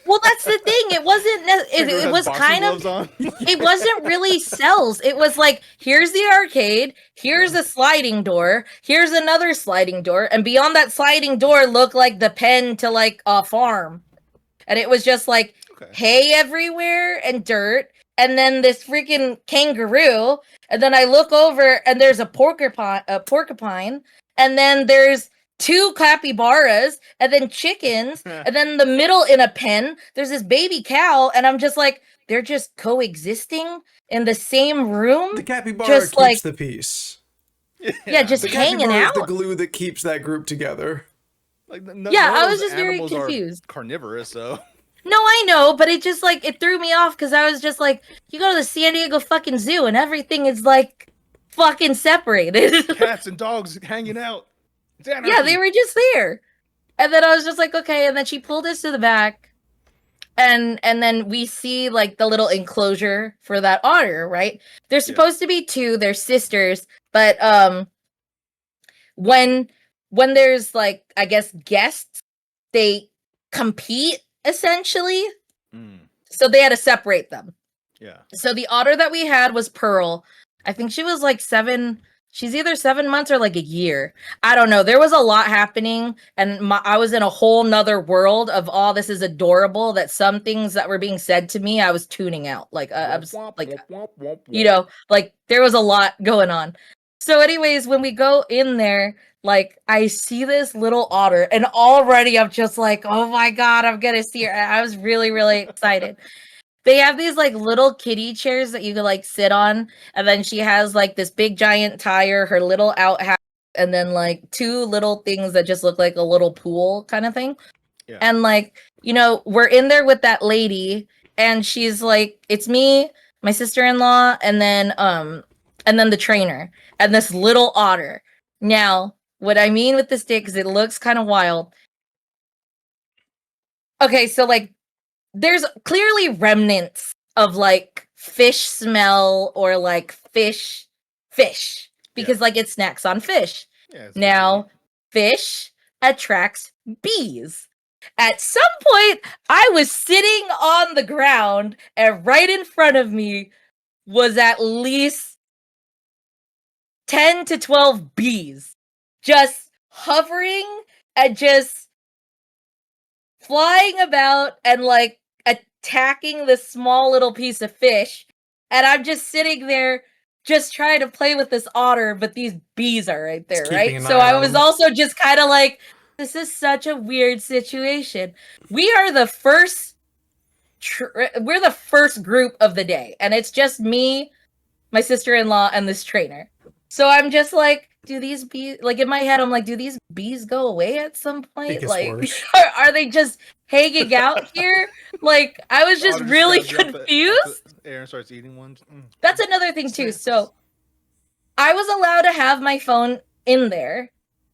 Well, that's the thing. It wasn't. It was kind of. It wasn't really cells. It was like, here's the arcade, here's a sliding door, here's another sliding door, and beyond that sliding door looked like the pen to like a farm, and it was just like hay everywhere and dirt, and then this freaking kangaroo. And then I look over, and there's a porcupine, and then there's 2 capybaras, and then chickens, and then in the middle in a pen, there's this baby cow, and I'm just like, they're just coexisting in the same room. The capybara just keeps the peace. Yeah, just the hanging out. Is the glue that keeps that group together. Like, I was just very confused. Carnivorous, so. No, I know, but it just like it threw me off because I was just like, you go to the San Diego fucking zoo and everything is like fucking separated. Cats and dogs hanging out. Yeah, they were just there. And then I was just like, okay. And then she pulled us to the back. And then we see like the little enclosure for that otter, right? There's supposed to be 2, they're sisters, but when there's like, I guess, guests, they compete essentially. So they had to separate them. Yeah. So the otter that we had was Pearl. I think she was like 7. She's either 7 months or like a year. I don't know. There was a lot happening, and I was in a whole nother world of, oh, this is adorable. That some things that were being said to me, I was tuning out. Like I was like, you know, like there was a lot going on. So, anyways, when we go in there, like I see this little otter, and already I'm just like, oh my god, I'm gonna see her. I was really, really excited. They have these like little kitty chairs that you could like sit on, and then she has like this big giant tire, her little outhouse, and then like 2 little things that just look like a little pool kind of thing. Yeah. And like, you know, we're in there with that lady, and she's like, it's me, my sister-in-law, and then the trainer, and this little otter. Now, what I mean with this dick is it looks kind of wild. Okay, so like there's clearly remnants of like fish smell or like fish because like it snacks on fish. Now, fish attracts bees. At some point, I was sitting on the ground, and right in front of me was at least 10 to 12 bees just hovering and just flying about and like attacking this small little piece of fish. And I'm just sitting there just trying to play with this otter, but these bees are right there, right? So I was also just kind of like, this is such a weird situation. We are the first we're the first group of the day, and it's just me, my sister-in-law, and this trainer. So I'm just like, do these bees, like in my head, I'm like, do these bees go away at some point? Like, are they just hanging out here? Like, I was just really confused. Aaron starts eating ones. That's another thing too. So I was allowed to have my phone in there.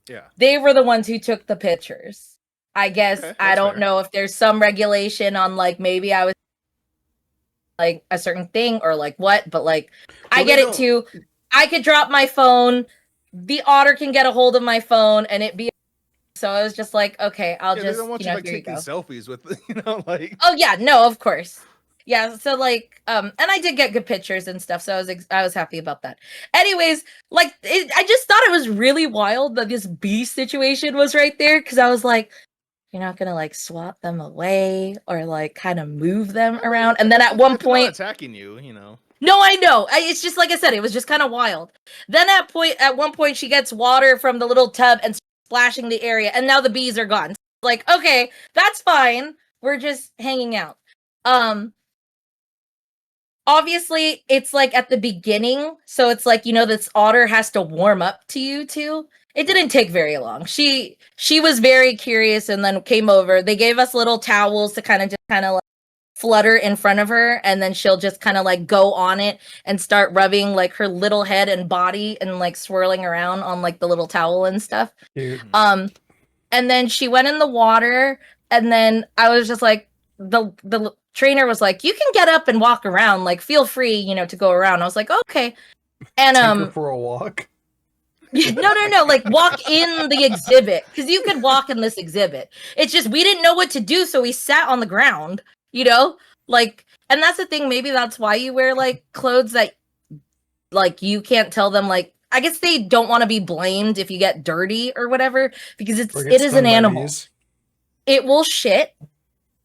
Yeah. They were the ones who took the pictures. I guess I don't know if there's some regulation on like maybe I was like a certain thing or like what, but like I get it too. I could drop my phone. The otter can get a hold of my phone and it be. So I was just like, okay, I'll just. They don't want you to like take these selfies with, like. Oh yeah, no, of course. Yeah, so like, and I did get good pictures and stuff, so I was happy about that. Anyways, like, I just thought it was really wild that this bee situation was right there, because I was like, you're not gonna like swat them away or like kind of move them around, and then at one point, attacking you. No, I know. It's just like I said, it was just kind of wild. Then at one point, she gets water from the little tub and splashing the area, and now the bees are gone. Like, okay, that's fine. We're just hanging out. Obviously, it's like at the beginning, so it's like, this otter has to warm up to you too. It didn't take very long. She was very curious and then came over. They gave us little towels to kind of like flutter in front of her, and then she'll just kind of like go on it and start rubbing like her little head and body and like swirling around on like the little towel and stuff. Cute. And then she went in the water, and then I was just like, the trainer was like, you can get up and walk around, like feel free, to go around. I was like, okay. And take her for a walk. No, like walk in the exhibit, because you could walk in this exhibit. It's just we didn't know what to do, so we sat on the ground, like, and that's the thing, maybe that's why you wear like clothes that like you can't tell them, like, I guess they don't want to be blamed if you get dirty or whatever, because it is an animal. It will shit.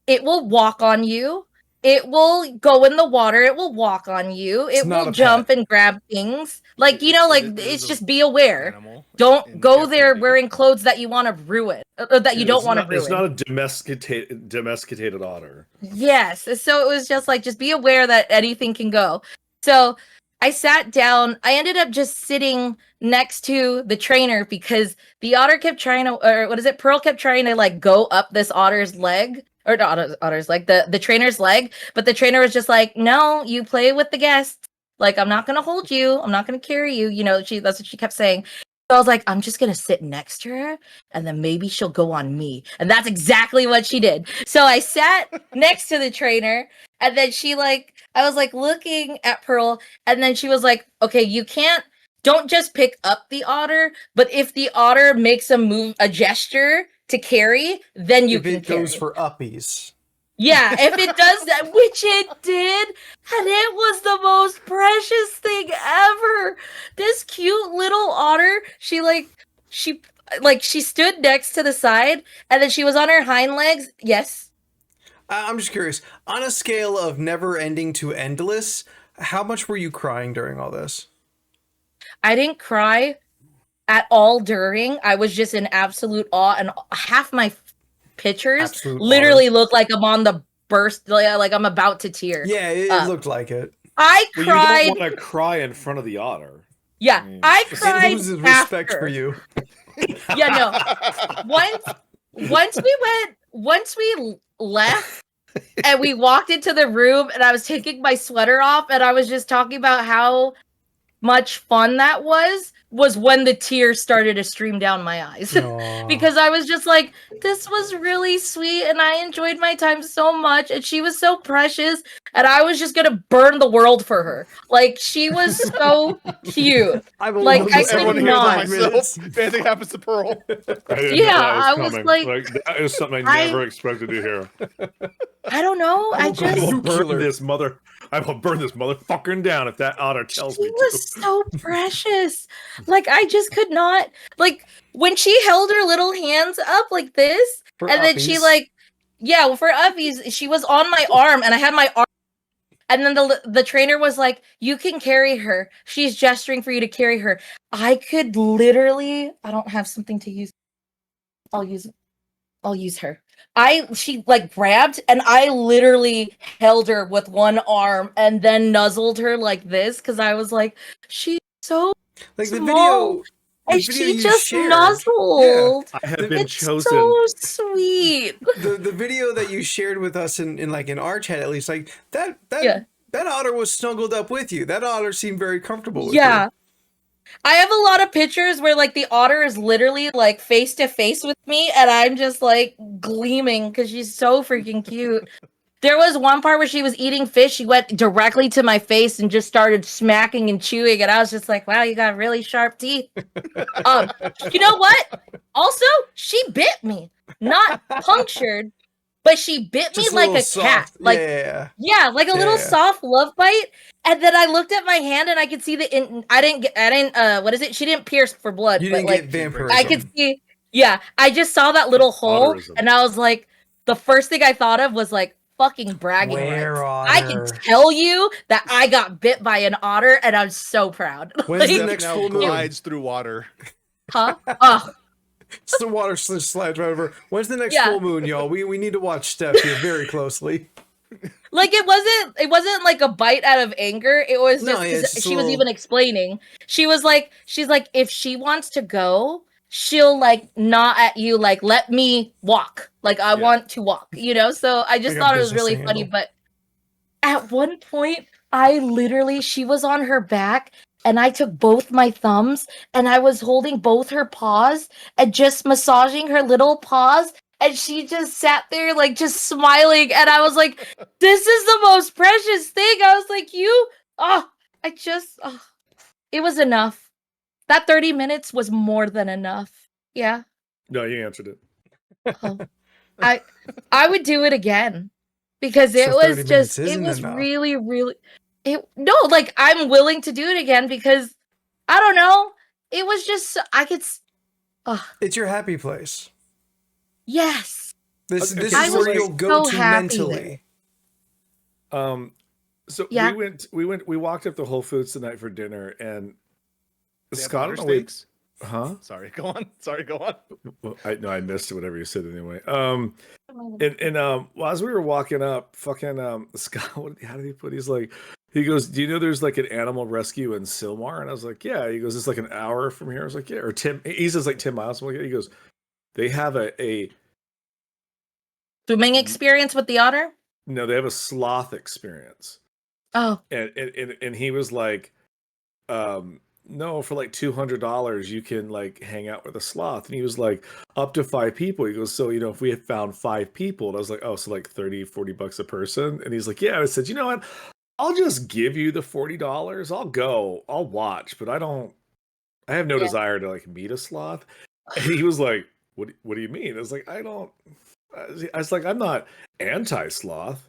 It will walk on you. It will go in the water. It will walk on you. It will jump and grab things. Like, it's just be aware. Don't go there wearing clothes that you want to ruin, or that you don't want to ruin. It's not a domesticated otter. Yes. So it was just be aware that anything can go. So I sat down. I ended up just sitting next to the trainer because the otter kept trying to, or what is it? Pearl kept trying to like go up this otter's leg. Or not otter's leg, the trainer's leg, but the trainer was just like, no, you play with the guests. Like, I'm not gonna hold you, I'm not gonna carry you. That's what she kept saying. So I was like, I'm just gonna sit next to her, and then maybe she'll go on me. And that's exactly what she did. So I sat next to the trainer, and then I was like looking at Pearl, and then she was like, okay, don't just pick up the otter, but if the otter makes a gesture to carry, then you can carry. It goes for uppies. Yeah, if it does that, which it did, and it was the most precious thing ever. This cute little otter, she stood next to the side, and then she was on her hind legs. Yes. I'm just curious. On a scale of never ending to endless, how much were you crying during all this? I didn't cry at all during. I was just in absolute awe, and half my pictures literally look like I'm on the burst, like I'm about to tear. Yeah, it looked like it. I cried. You don't want to cry in front of the otter. Yeah, I cried. It loses respect for you. Yeah, no. Once we left and we walked into the room, and I was taking my sweater off, and I was just talking about how much fun that was when the tears started to stream down my eyes. Because I was just like, this was really sweet, and I enjoyed my time so much, and she was so precious, and I was just gonna burn the world for her. Like, she was so cute. I could not. If anything happens to Pearl. I was like, that is something I never expected to hear. I don't know. I will burn this motherfucker down if that otter tells me to. She was so precious. Like, I just could not. Like, when she held her little hands up like this, for and uppies. Then she for uppies, she was on my arm, and I had my arm. And then the trainer was like, you can carry her. She's gesturing for you to carry her. I could literally, I don't have something to use. I'll use her. She grabbed, and I literally held her with one arm and then nuzzled her like this, because I was like, she's so small. And she just nuzzled. Yeah. I have been chosen. So sweet. The video that you shared with us in our chat, at least, like that otter was snuggled up with you. That otter seemed very comfortable with you. I have a lot of pictures where the otter is literally face to face with me, and I'm just gleaming because she's so freaking cute. There was one part where she was eating fish. She went directly to my face and just started smacking and chewing, and I was just like, wow, you got really sharp teeth. You know what? Also, she bit me. Not punctured, but she bit me like a cat. Like a little soft love bite. And then I looked at my hand, and I could see I didn't what is it? She didn't pierce for blood. You didn't get vampirism. I could see, I just saw that little hole, and I was like, the first thing I thought of was fucking bragging rights. I can tell you that I got bit by an otter, and I'm so proud. When's the next full moon? Glides through water. Huh? Oh. It's the water slides right over. When's the next full moon, y'all? We need to watch Steph here very closely. It wasn't like a bite out of anger. It was just she was even explaining. She's like, if she wants to go, she'll gnaw at you, let me walk. I want to walk, So I just thought it was really funny. But at one point, she was on her back, and I took both my thumbs, and I was holding both her paws and just massaging her little paws. And she just sat there, just smiling. And I was like, this is the most precious thing. I was like, it was enough. That 30 minutes was more than enough. Yeah. No, you answered it. Oh. I would do it again, because it was just, it was enough. Really, really, I'm willing to do it again, because I don't know. It was just, it's your happy place. Yes. This is where you'll go to mentally. So Yeah. we walked up to Whole Foods tonight for dinner, and They have Scott otter and I, steaks? huh? Sorry, go on. Sorry, go on. Well, I missed whatever you said anyway. Well, as we were walking up, fucking Scott, how did he put? He's like, he goes, "Do you know there's like an animal rescue in Sylmar?" And I was like, "Yeah." He goes, "It's like an hour from here." I was like, "Yeah." Or 10. He says like 10 miles. I'm like, yeah. He goes, "They have a Swimming experience with the otter? no, they have a sloth experience." Oh. And he was like, no, for like $200 you can like hang out with a sloth. And he was like, up to 5 people. He goes, so if we had found 5 people, and I was like, oh, so like $30-$40 a person. And he's like, yeah. And I said, you know what, I'll just give you the $40. I'll go, I'll watch, but I have no desire to like meet a sloth. And he was like, what do you mean? I was like, I was like, I'm not anti-sloth,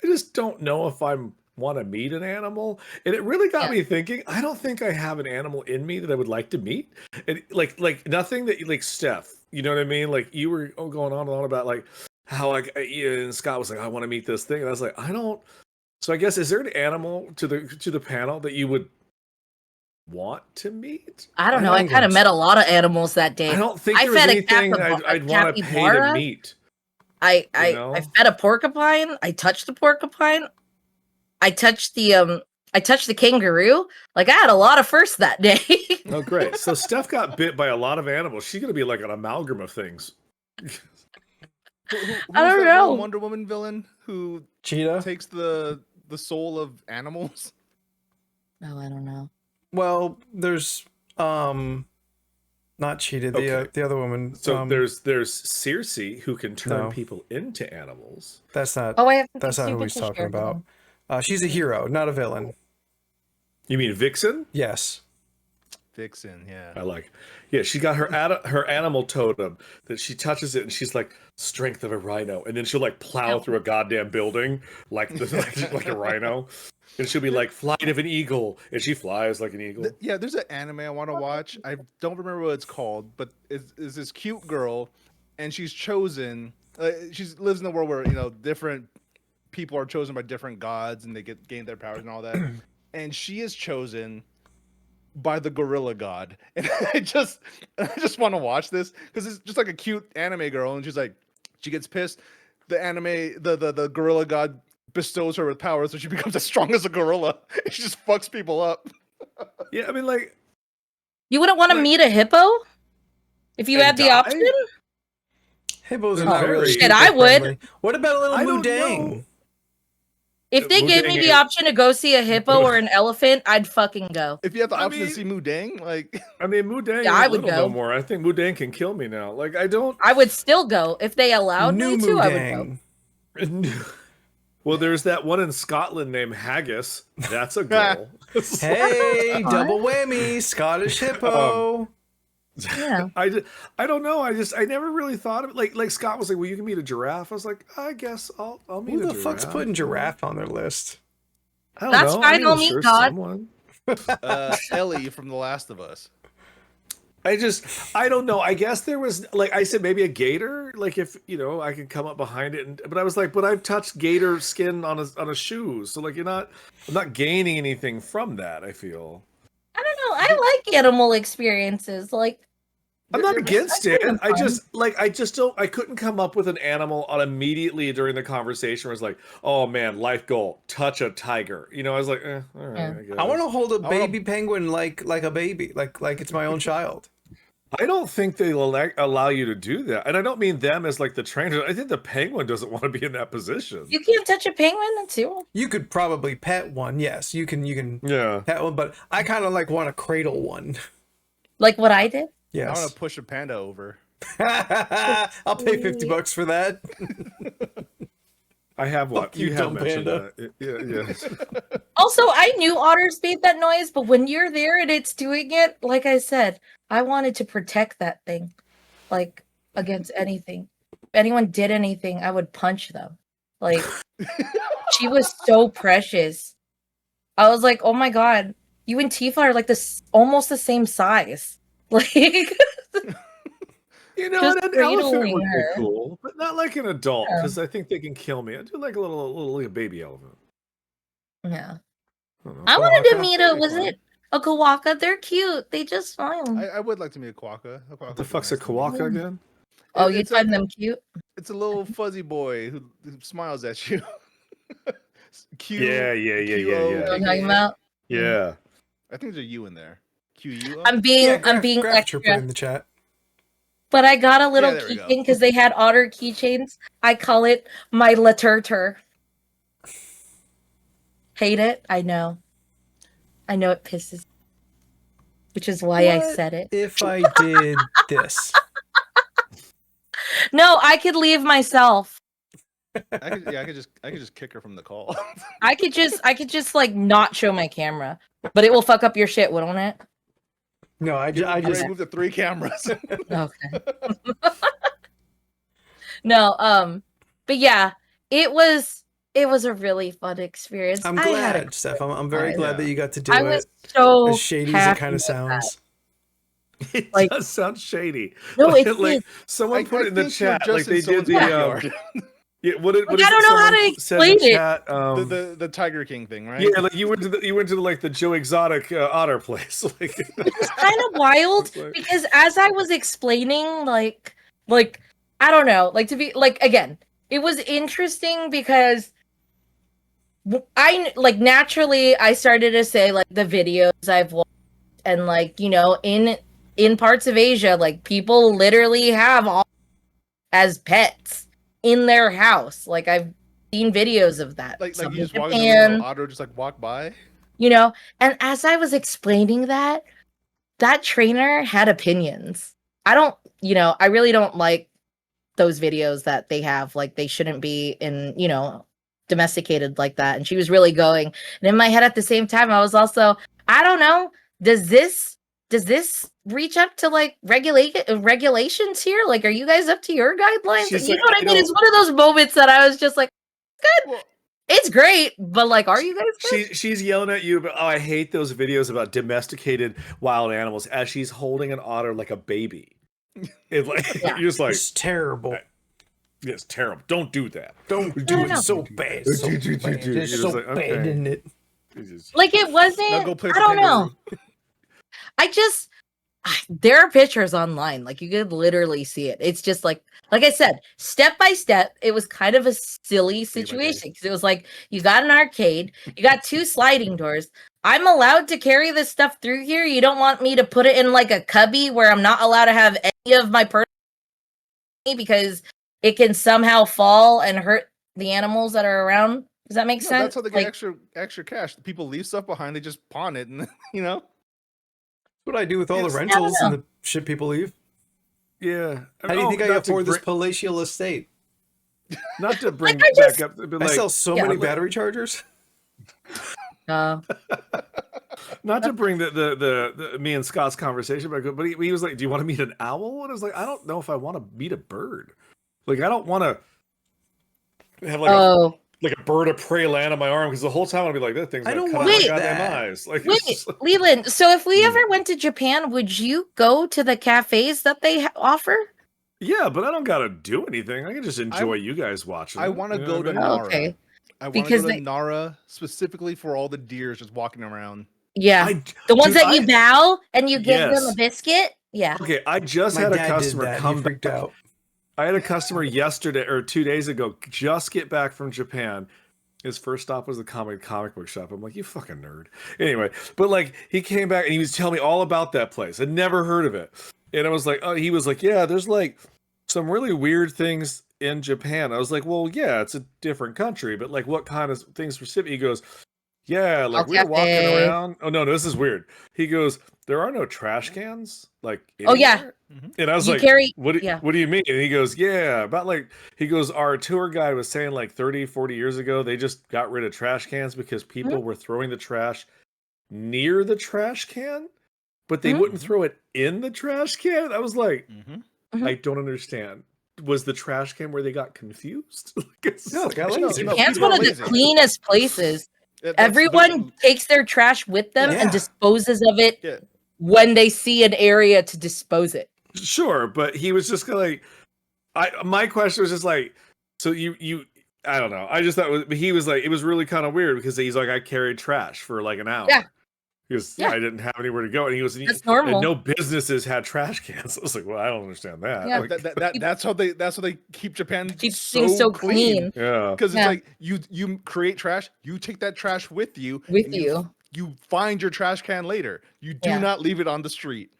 I just don't know if I'm want to meet an animal. And it really got me thinking, I don't think I have an animal in me that I would like to meet. And like nothing that like Steph, you know what I mean? Like you were going on and on about like how like and Scott was like, I want to meet this thing. And I was like, I don't. So I guess, is there an animal to the panel that you would want to meet? I don't know. I kind of met a lot of animals that day. I don't think there was anything I'd want to pay to meet. I fed a porcupine. I touched the porcupine. I touched the kangaroo. Like, I had a lot of firsts that day. Oh, great. So Steph got bit by a lot of animals. She's gonna be like an amalgam of things. I don't know. Wonder Woman villain who Cheetah takes the soul of animals. Oh, I don't know. Well, there's not Cheetah, the other woman. So there's Circe, who can turn people into animals. That's not. That's not who he's talking about. She's a hero, not a villain. You mean Vixen? Yes. Vixen, yeah. I like. Yeah, she got her animal totem that she touches it and she's like strength of a rhino, and then she'll like plow through a goddamn building like a rhino, and she'll be like flight of an eagle, and she flies like an eagle. Yeah, there's an anime I want to watch. I don't remember what it's called, but it's this cute girl, and she's chosen. She lives in a world where different people are chosen by different gods, and they gain their powers and all that. And she is chosen by the gorilla god, and I just want to watch this because it's just like a cute anime girl, and she gets pissed. The gorilla god bestows her with powers, so she becomes as strong as a gorilla. And she just fucks people up. Yeah, I mean, like, you wouldn't want to meet a hippo if you had the option. Hippos are not really shit. I would. What about a little Mudang? If they gave me the option to go see a hippo or an elephant, I'd fucking go. If you have the option to see Mudang, Mudang, I would go. No more. I think Mudang can kill me now. Like, I would still go if they allowed me to. Mudang. I would go. Well, there's that one in Scotland named Haggis. That's a girl. Hey, double whammy, Scottish hippo. Yeah. I don't know. I never really thought of it. Like Scott was like, well, you can meet a giraffe. I was like, I guess I'll meet a giraffe. Who the fuck's putting giraffe on their list? I don't That's know. fine. I'll meet God. Ellie from The Last of Us. I don't know. I guess there was, like I said, maybe a gator. Like if I could come up behind it, but I was like, but I've touched gator skin on a shoe, so like I'm not gaining anything from that. I feel. I don't know. I like animal experiences. Like, I'm not against it. I couldn't come up with an animal immediately during the conversation where it's like, oh man, life goal, touch a tiger. I was like, all right. Yeah. I guess. I want to hold a baby penguin like a baby, like it's my own child. I don't think they'll allow you to do that, and I don't mean them as like the trainer. I think the penguin doesn't want to be in that position. You can't touch a penguin too. You could probably pet one. Yes, you can. Yeah. Pet one, but I kind of want to cradle one. Like what I did. Yes. I want to push a panda over. I'll pay $50 for that. I have one. You have mentioned panda. that. Yeah. Also, I knew otters made that noise, but when you're there and it's doing it, like I said, I wanted to protect that thing, like against anything. If anyone did anything, I would punch them. Like, she was so precious. I was like, oh my god, you and Tifa are like this, almost the same size. Like, an elephant would cradling be her. cool, but not like an adult because I think they can kill me. I do like a little baby elephant. Yeah. I wanted to meet was it a quokka? They're cute. They just smile. I would like to meet a quokka. What the fuck's a quokka again? Oh, you find them cute? It's a little fuzzy boy who smiles at you. Q. Yeah. You know what I'm talking about? Yeah. I think there's a U in there. QU. I'm being extra. Put in the chat. But I got a little keychain because they had otter keychains. I call it my laturter. Hate it? I know. I know it pisses. Which is why I said it. If I did this. No, I could leave myself. I could just kick her from the call. I could just like not show my camera, but it will fuck up your shit, wouldn't it? No, I just moved the 3 cameras. Okay. No, but yeah, it was a really fun experience. I'm glad, Steph. I'm very glad that you got to do it. I was so as shady as it kind of sounds. It does sound shady. No, it's like someone put it in the chat, like they did the yeah, what I don't know how to explain it. Chat, the Tiger King thing, right? Yeah, like you went to like the Joe Exotic otter place. Like it's kind of wild because as I was explaining, like I don't know, like to be like again, it was interesting because I like naturally I started to say like the videos I've watched and like in parts of Asia, like people literally have all as pets in their house. Like I've seen videos of that. Like you just walk in the otter, just like walk by. And as I was explaining that trainer had opinions. I really don't like those videos that they have. Like they shouldn't be in, domesticated like that. And she was really going. And in my head at the same time, I was also, I don't know, does this reach up to like regulations here? Like, are you guys up to your guidelines? You know what I mean? It's one of those moments that I was just like, good. Well, it's great, but like, are you guys good? She's yelling at you about, I hate those videos about domesticated wild animals as she's holding an otter like a baby. It's like you're just like, it's terrible. It's terrible. Don't do that. Don't do it. So bad. It's so bad, isn't it? Like it wasn't. I don't know. There are pictures online. Like you could literally see it. It's just like I said, step by step, it was kind of a silly situation because it was like you got an arcade, you got 2 sliding doors. I'm allowed to carry this stuff through here. You don't want me to put it in like a cubby where I'm not allowed to have any of my personal because it can somehow fall and hurt the animals that are around. Does that make sense? That's how they get extra cash. People leave stuff behind, they just pawn it, and That's what I do with all the rentals and the shit people leave. Yeah. How do you think I afford this palatial estate? Not to bring back up, but I sell so many battery chargers. Not to bring the me and Scott's conversation back up, but he was like, "Do you want to meet an owl?" And I was like, "I don't know if I want to meet a bird. Like, I don't want to have like a bird of prey land on my arm because the whole time I'll be like, that thing's gonna cut out my goddamn eyes." Like, Leland. So if we ever went to Japan, would you go to the cafes that they offer? Yeah, but I don't gotta do anything. I can just enjoy you guys watching. I want to go to Nara. Okay. I want to go to Nara specifically for all the deers just walking around. Yeah, the ones that you bow and you give them a biscuit. Yeah. Okay, I just had a customer come freaked out. I had a customer yesterday or 2 days ago just get back from Japan. His first stop was the comic book shop. I'm like, you fucking nerd. Anyway, but like he came back and he was telling me all about that place. I'd never heard of it. And I was like, oh, he was like, yeah, there's like some really weird things in Japan. I was like, well, yeah, it's a different country, but like what kind of things specific? He goes, yeah, like we were walking around. Oh no, this is weird. He goes, there are no trash cans. Like, anywhere. Oh yeah. And I was what do you mean? And he goes, yeah, about like, he goes, our tour guide was saying like 30, 40 years ago, they just got rid of trash cans because people were throwing the trash near the trash can, but they wouldn't throw it in the trash can. I was like, I don't understand. Was the trash can where they got confused? Japan's one of the cleanest places. Everyone takes their trash with them and disposes of it when they see an area to dispose it. Sure, but he was just like, my question was just like, so you I don't know. I just thought he was like, it was really kind of weird because he's like, I carried trash for like an hour. Yeah. Because Yeah. I didn't have anywhere to go, and he was That's normal. And no businesses had trash cans. I was like, well, I don't understand that. Yeah. Like, that's how they keep Japan Keep so things so clean. Yeah, because it's like you create trash, you take that trash with you, you find your trash can later. You do not leave it on the street.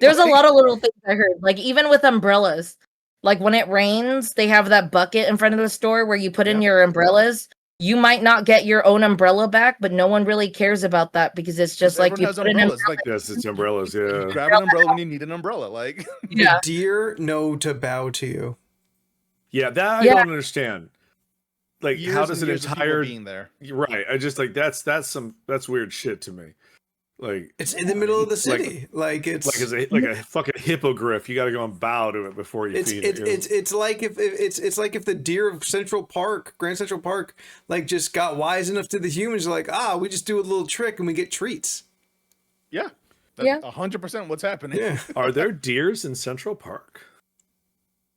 There's a lot of little things I heard, like even with umbrellas. Like when it rains, they have that bucket in front of the store where you put in your umbrellas. You might not get your own umbrella back, but no one really cares about that because it's just like you has umbrellas. Like yes, it's umbrellas. Yeah, you grab an umbrella when you need an umbrella. Like the deer know to bow to you. Yeah, that I don't understand. Like, how does an entire being there? Right? I just like that's weird shit to me. Like it's in the middle of the city. Like it's like a fucking hippogriff. You got to go and bow to it before you feed it. It's like if the deer of Grand Central Park, like just got wise enough to the humans, like we just do a little trick and we get treats. Yeah, that's 100% what's happening. Yeah. Are there deers in Central Park?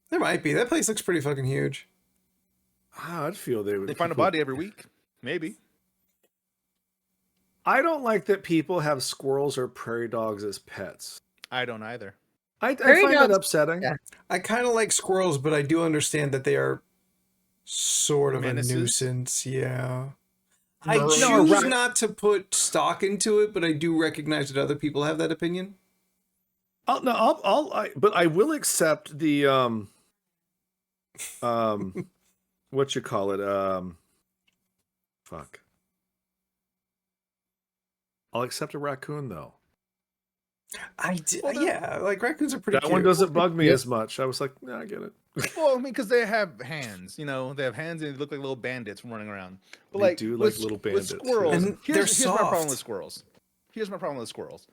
There might be. That place looks pretty fucking huge. I'd feel they would. They find a body every week, maybe. I don't like that people have squirrels or prairie dogs as pets. I don't either. I find that upsetting. Yeah. I kind of like squirrels, but I do understand that they are sort of menaces? a nuisance. Yeah. I choose not to put stock into it, but I do recognize that other people have that opinion. But I will accept the what you call it? Fuck. I'll accept a raccoon though. Yeah, like raccoons are pretty. That one doesn't bug me as much. I was like, I get it. Well, I mean, because they have hands, they have hands and they look like little bandits running around. But they do like little bandits. With squirrels, and here's my problem with squirrels.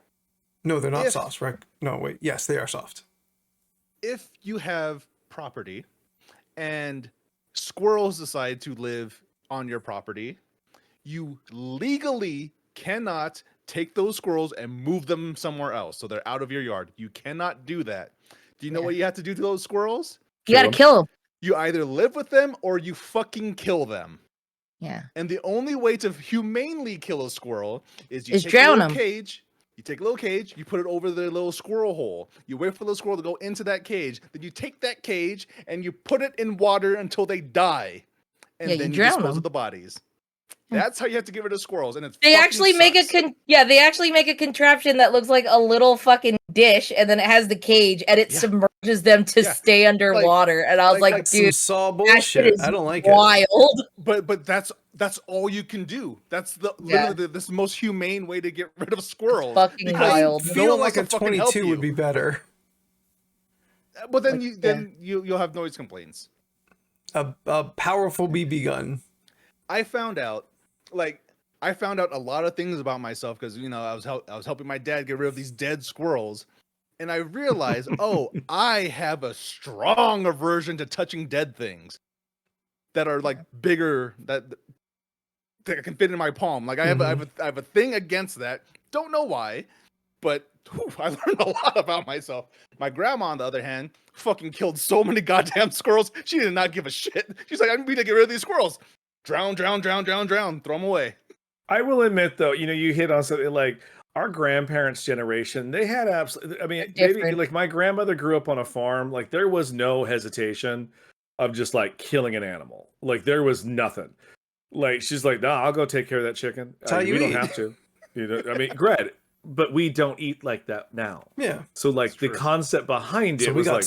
No, they're not soft, right? No, wait. Yes, they are soft. If you have property and squirrels decide to live on your property, you legally cannot take those squirrels and move them somewhere else so they're out of your yard. You cannot do that. Do you know what you have to do to those squirrels? You gotta kill them. You either live with them or you fucking kill them. Yeah. And the only way to humanely kill a squirrel is you take drown a little cage. You take a little cage, you put it over their little squirrel hole. You wait for the squirrel to go into that cage. Then you take that cage and you put it in water until they die. And then you dispose of the bodies. That's how you have to get rid of squirrels, and they actually make a contraption that looks like a little fucking dish, and then it has the cage, and it submerges them to stay underwater. And I was like dude, saw bullshit. I don't like wild. But that's all you can do. That's literally the most humane way to get rid of squirrels. Fucking wild. Feeling like a 22 would be better. But then you'll have noise complaints. A powerful BB gun. I found out a lot of things about myself because I was helping my dad get rid of these dead squirrels, and I realized I have a strong aversion to touching dead things that are like bigger that can fit in my palm. Like I have a thing against that. Don't know why, but I learned a lot about myself. My grandma, on the other hand, fucking killed so many goddamn squirrels. She did not give a shit. She's like, I need to get rid of these squirrels. Drown, throw them away. I will admit, though, you hit on something like our grandparents' generation. They had absolutely. I mean, maybe like my grandmother grew up on a farm. Like there was no hesitation of just like killing an animal. Like there was nothing. Like she's like, nah, I'll go take care of that chicken. We don't have to. I mean, Greg, but we don't eat like that now. Yeah. So like the concept behind it was like,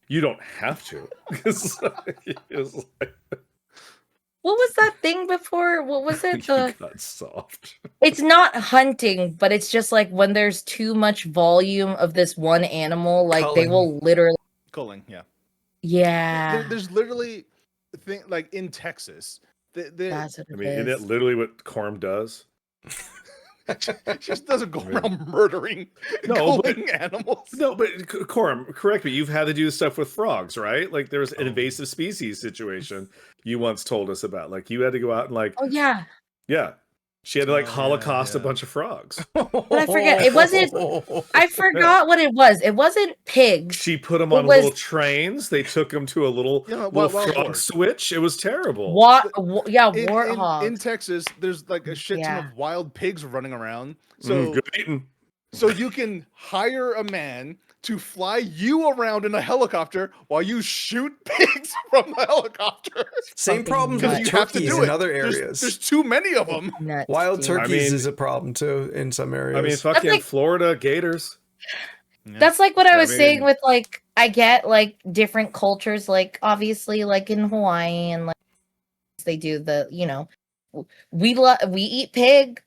you don't have to. It's like, what was that thing before? What was it? Got soft. It's not hunting, but it's just like when there's too much volume of this one animal, like culling. They will literally culling. Yeah. Yeah. There's literally a thing like in Texas. That's what I mean, isn't that literally what Corm does? She just doesn't go around murdering animals. No, but Corum, correct me. You've had to do stuff with frogs, right? Like there was an invasive species situation you once told us about. Like you had to go out and like. Oh yeah. Yeah. She had to like Holocaust a bunch of frogs. But I forget. It wasn't. I forgot what it was. It wasn't pigs. She put them on little trains. They took them to a little frog switch. It was terrible. Warthog. In Texas, there's like a shit ton of wild pigs running around. So good eating. So you can hire a man to fly you around in a helicopter while you shoot pigs from the helicopter. Same problems with turkeys in other areas. There's too many of them. Wild turkeys is a problem too in some areas. I mean, fucking Florida gators. That's like what I was saying with like, I get like different cultures, like obviously like in Hawaii and like they do the, you know, we eat pig.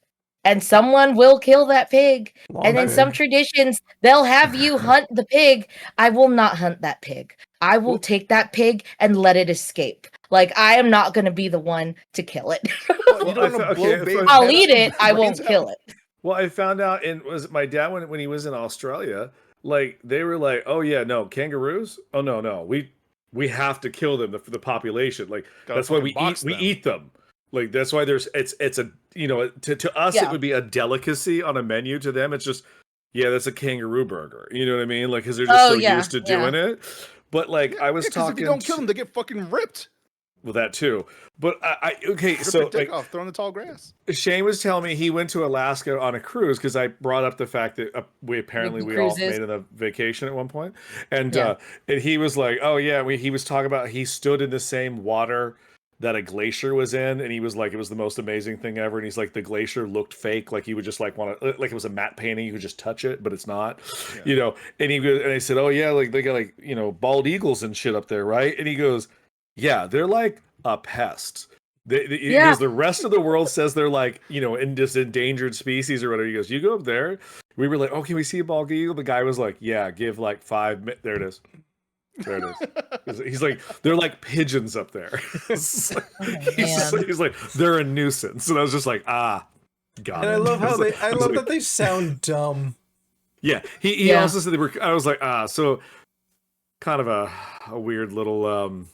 And someone will kill that pig. And in some traditions, they'll have you hunt the pig. I will not hunt that pig. I will take that pig and let it escape. Like, I am not going to be the one to kill it. I'll eat it. I won't kill it. Well, I found out, and was my dad when he was in Australia, like, they were like, oh, yeah, no, kangaroos? Oh, no. We have to kill them for the population. Like, that's why we eat them. Like, that's why it's a, you know, to us, it would be a delicacy on a menu. To them, it's just, that's a kangaroo burger. You know what I mean? Like, because they're just used to doing it. But, like, I was talking. If you don't kill them, they get fucking ripped. Well, that too. But, so, like, off, throw in the tall grass. Shane was telling me he went to Alaska on a cruise because I brought up the fact that we all made a vacation at one point. And he was like, oh, yeah, he was talking about he stood in the same water that a glacier was in, and he was like, it was the most amazing thing ever. And he's like, the glacier looked fake, like you would just like want to, like it was a matte painting, you could just touch it, but it's not, you know. And I said, oh yeah, like they got like, you know, bald eagles and shit up there, right? And he goes, yeah, they're like a pest. Because the rest of the world says they're like, you know, in this endangered species or whatever. He goes, you go up there. We were like, oh, can we see a bald eagle? The guy was like, yeah, give like 5 minutes. There it is. There it is. He's like, they're like pigeons up there. He's like, they're a nuisance. And I was just like, got it. And I love how that they sound dumb. Yeah. He also said I was like, so kind of a weird little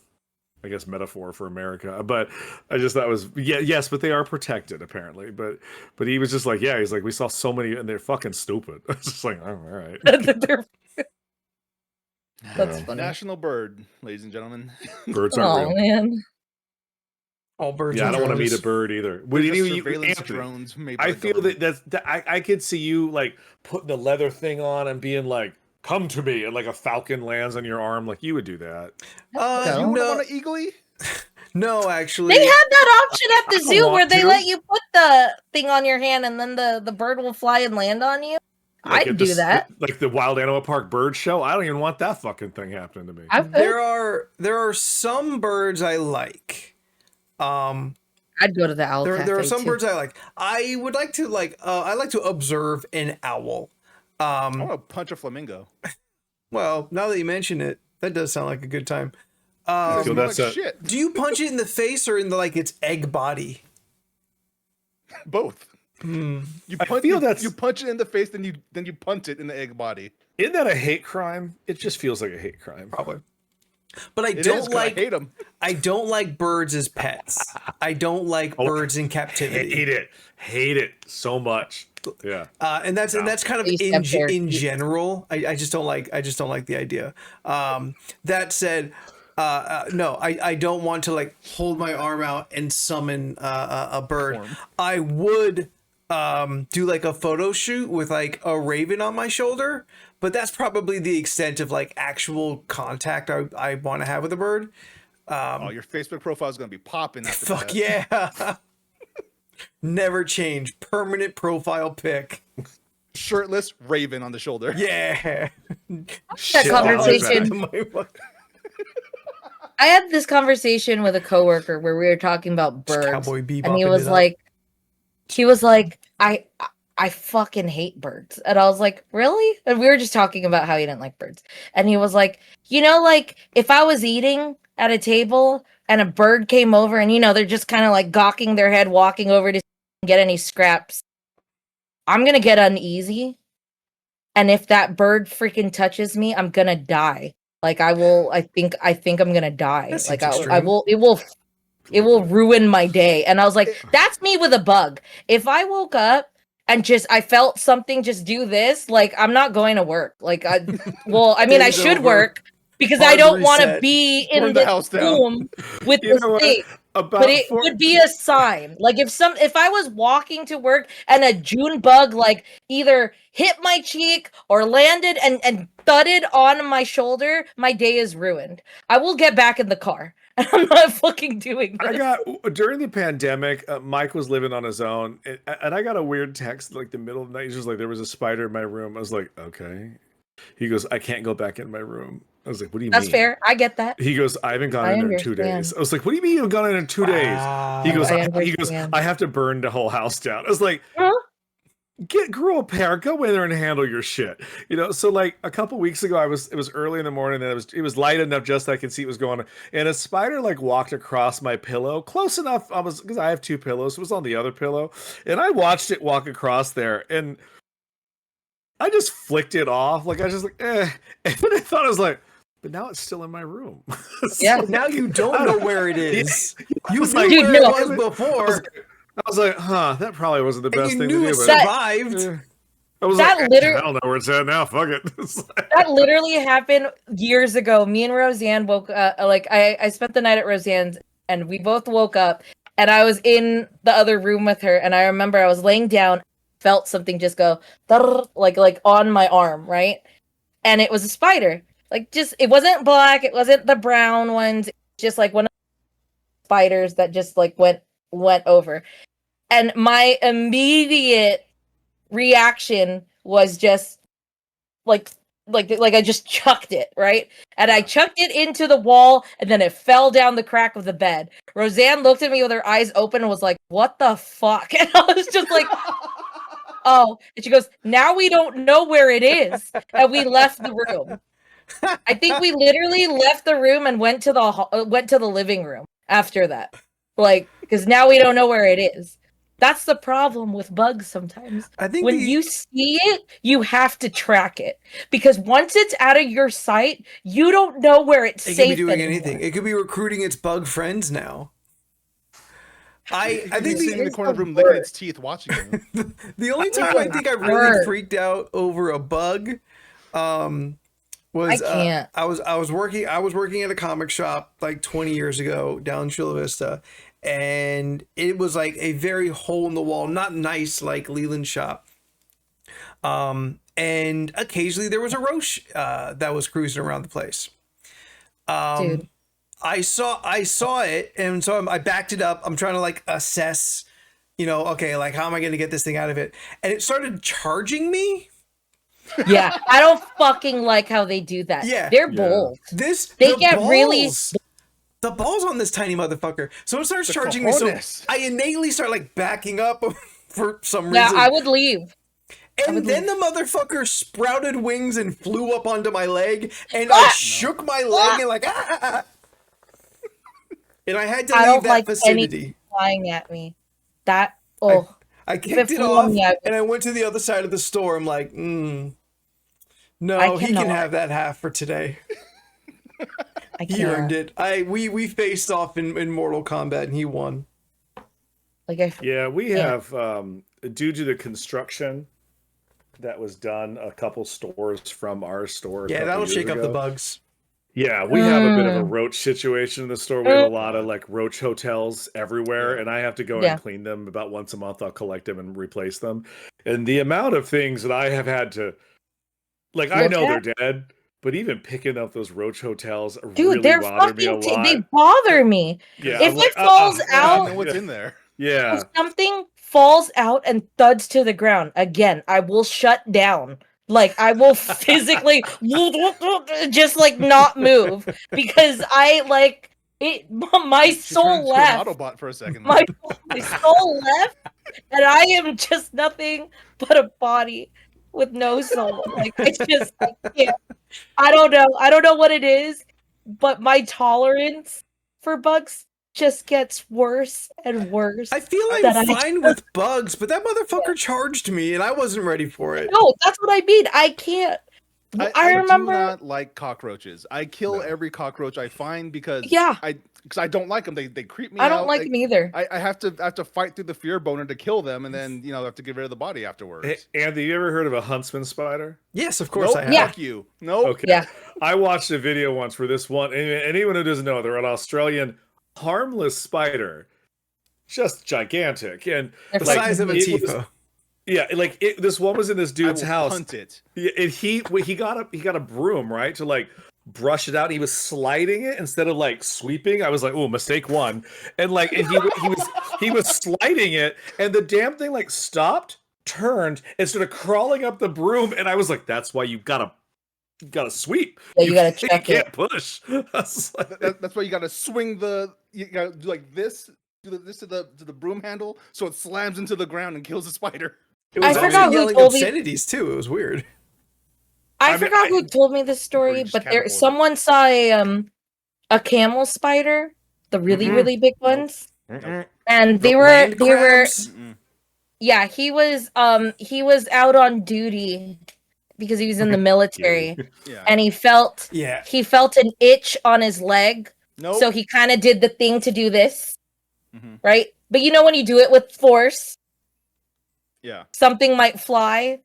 I guess metaphor for America. But I just thought it was yes, but they are protected apparently. But he was just like, he's like, we saw so many and they're fucking stupid. I was just like, oh, all right. That's funny. National bird, ladies and gentlemen. Birds aren't real. Man. All birds. Yeah, I don't want to meet a bird either. Drones I feel that I could see you like putting the leather thing on and being like, "Come to me," and like a falcon lands on your arm. Like you would do that. You want an eagly? No, actually, they had that option at the zoo where they let you put the thing on your hand and then the bird will fly and land on you. Like I'd do that. Like the Wild Animal Park bird show. I don't even want that fucking thing happening to me. There are some birds I like. I'd go to the owl. There are some birds I like. I would like to I like to observe an owl. I want to punch a flamingo. Well, now that you mention it, that does sound like a good time. Shit. Do you punch it in the face or in its egg body? Both. You punch it in the face, then you punch it in the egg body. Isn't that a hate crime? It just feels like a hate crime, probably. But I hate them. I don't like birds as pets. I don't like birds in captivity. Hate it so much. Yeah. And that's kind of in general. I just don't like the idea. That said, no, I don't want to like hold my arm out and summon a bird. I would do like a photo shoot with like a raven on my shoulder, but that's probably the extent of like actual contact I want to have with a bird. Your Facebook profile is going to be popping after fuck that. Yeah. Never change. Permanent profile pic. Shirtless raven on the shoulder. Yeah. That conversation. I had this conversation with a coworker where we were talking about birds, and he was like, I fucking hate birds. And I was like, really? And we were just talking about how he didn't like birds. And he was like, you know, like if I was eating at a table and a bird came over and, you know, they're just kind of like gawking their head, walking over to get any scraps, I'm going to get uneasy. And if that bird freaking touches me, I'm going to die. Like I think I'm going to die. That's like it will It will ruin my day. And I was like, that's me with a bug. If I woke up and I felt something just do this, like, I'm not going to work. Like, I mean, I should work because I don't want to be in the house room with this thing. But it would be a sign. Like, if I was walking to work and a June bug, like, either hit my cheek or landed and thudded on my shoulder, my day is ruined. I will get back in the car. I'm not fucking doing this. During the pandemic, Mike was living on his own, and I got a weird text like the middle of the night. He's just like, there was a spider in my room. I was like, okay. He goes, I can't go back in my room. I was like, what do you mean? That's fair. I get that. He goes, I haven't gone in there in 2 days. I was like, what do you mean you haven't gone in 2 days? He goes, I have to burn the whole house down. I was like, grow a pair, go in there and handle your shit. You know, so like a couple weeks ago, it was early in the morning and it was light enough just so I could see what was going on. And a spider like walked across my pillow, close enough. Because I have 2 pillows, it was on the other pillow. And I watched it walk across there and I just flicked it off. Like I was just like, eh. And then I thought I was like, but now it's still in my room. So now you don't know where it is. You knew like, where it was before. I was like, huh, that probably wasn't the best thing to do. It survived. I was like, I don't know where it's at now. Fuck it. That literally happened years ago. Me and Roseanne woke up. I spent the night at Roseanne's, and we both woke up. And I was in the other room with her, and I remember I was laying down, felt something just go like on my arm, right? And it was a spider. Like, just, it wasn't black, it wasn't the brown ones, just like one of the spiders that just like went over. And my immediate reaction was just like I just chucked it, right? And I chucked it into the wall, and then it fell down the crack of the bed. Roseanne looked at me with her eyes open and was like, what the fuck? And I was just like, oh. And she goes, now we don't know where it is. And we left the room. I think we literally left the room and went to the living room after that. Like, because now we don't know where it is. That's the problem with bugs sometimes. I think when you see it, you have to track it. Because once it's out of your sight, you don't know where it's safe. It could be doing anything. It could be recruiting its bug friends now. I think sitting in the corner of the room licking its teeth watching it. The only time I think I really freaked out over a bug was I was working at a comic shop like 20 years ago down in Chula Vista, and it was like a very hole in the wall, not nice like Leland shop. And occasionally there was a roach that was cruising around the place. Dude. I saw it, and so I backed it up. I'm trying to like assess, okay, like how am I going to get this thing out of it? And it started charging me. Yeah, I don't fucking like how they do that. Yeah, they're bold. They get balls, really the balls on this tiny motherfucker. So it starts charging me. So I innately start like backing up for some reason. Yeah, I would leave. And then the motherfucker sprouted wings and flew up onto my leg, and I shook my leg and like and I had to leave that vicinity. Flying at me. That I kicked it off, and I went to the other side of the store. I'm like, no, he can have that half for today. He earned it. We faced off in Mortal Kombat, and he won. We have due to the construction that was done a couple stores from our store. Yeah, that'll shake up the bugs. Yeah, we have a bit of a roach situation in the store. We have a lot of like roach hotels everywhere, and I have to go and clean them about once a month. I'll collect them and replace them. And the amount of things that I have had to, like, I know they're dead, but even picking up those roach hotels really bother me a lot. They bother me. Yeah, if it falls out, I know what's in there. Yeah, if something falls out and thuds to the ground again, I will shut down. Like, I will physically just like not move because I like it. My soul left. Autobot for a second. My soul left, and I am just nothing but a body with no soul. Like, it's just I don't know. I don't know what it is, but my tolerance for bugs just gets worse and worse. I feel I'm fine with bugs, but that motherfucker charged me and I wasn't ready for it. No, that's what I mean. I can't. I remember. do not like cockroaches. I kill every cockroach I find because I don't like them. They creep me out. I don't like them either. I have to fight through the fear boner to kill them, and then I have to get rid of the body afterwards. Andy, you ever heard of a huntsman spider? Yes, of course I have. Fuck you. Nope. Okay. Yeah. I watched a video once where this one, and anyone who doesn't know, they're an Australian harmless spider, just gigantic, and the size of a tifo. Yeah, like this one was in this dude's house. Hunt it. Yeah, and he got a broom, right, to like brush it out. He was sliding it instead of like sweeping. I was like, oh, mistake one. And like, and he was sliding it, and the damn thing like stopped, turned, and started crawling up the broom. And I was like, that's why you gotta sweep. Yeah, you gotta check it. You can't push. That's why you gotta swing you gotta do like this. Do this to the broom handle, so it slams into the ground and kills the spider. I forgot who told me obscenities too. It was weird. I forgot who told me this story, but someone saw a camel spider, the really big ones, and they were yeah. He was out on duty because he was in the military, and he felt an itch on his leg, so he kind of did the thing to do this, right? But when you do it with force. Yeah. Something might fly.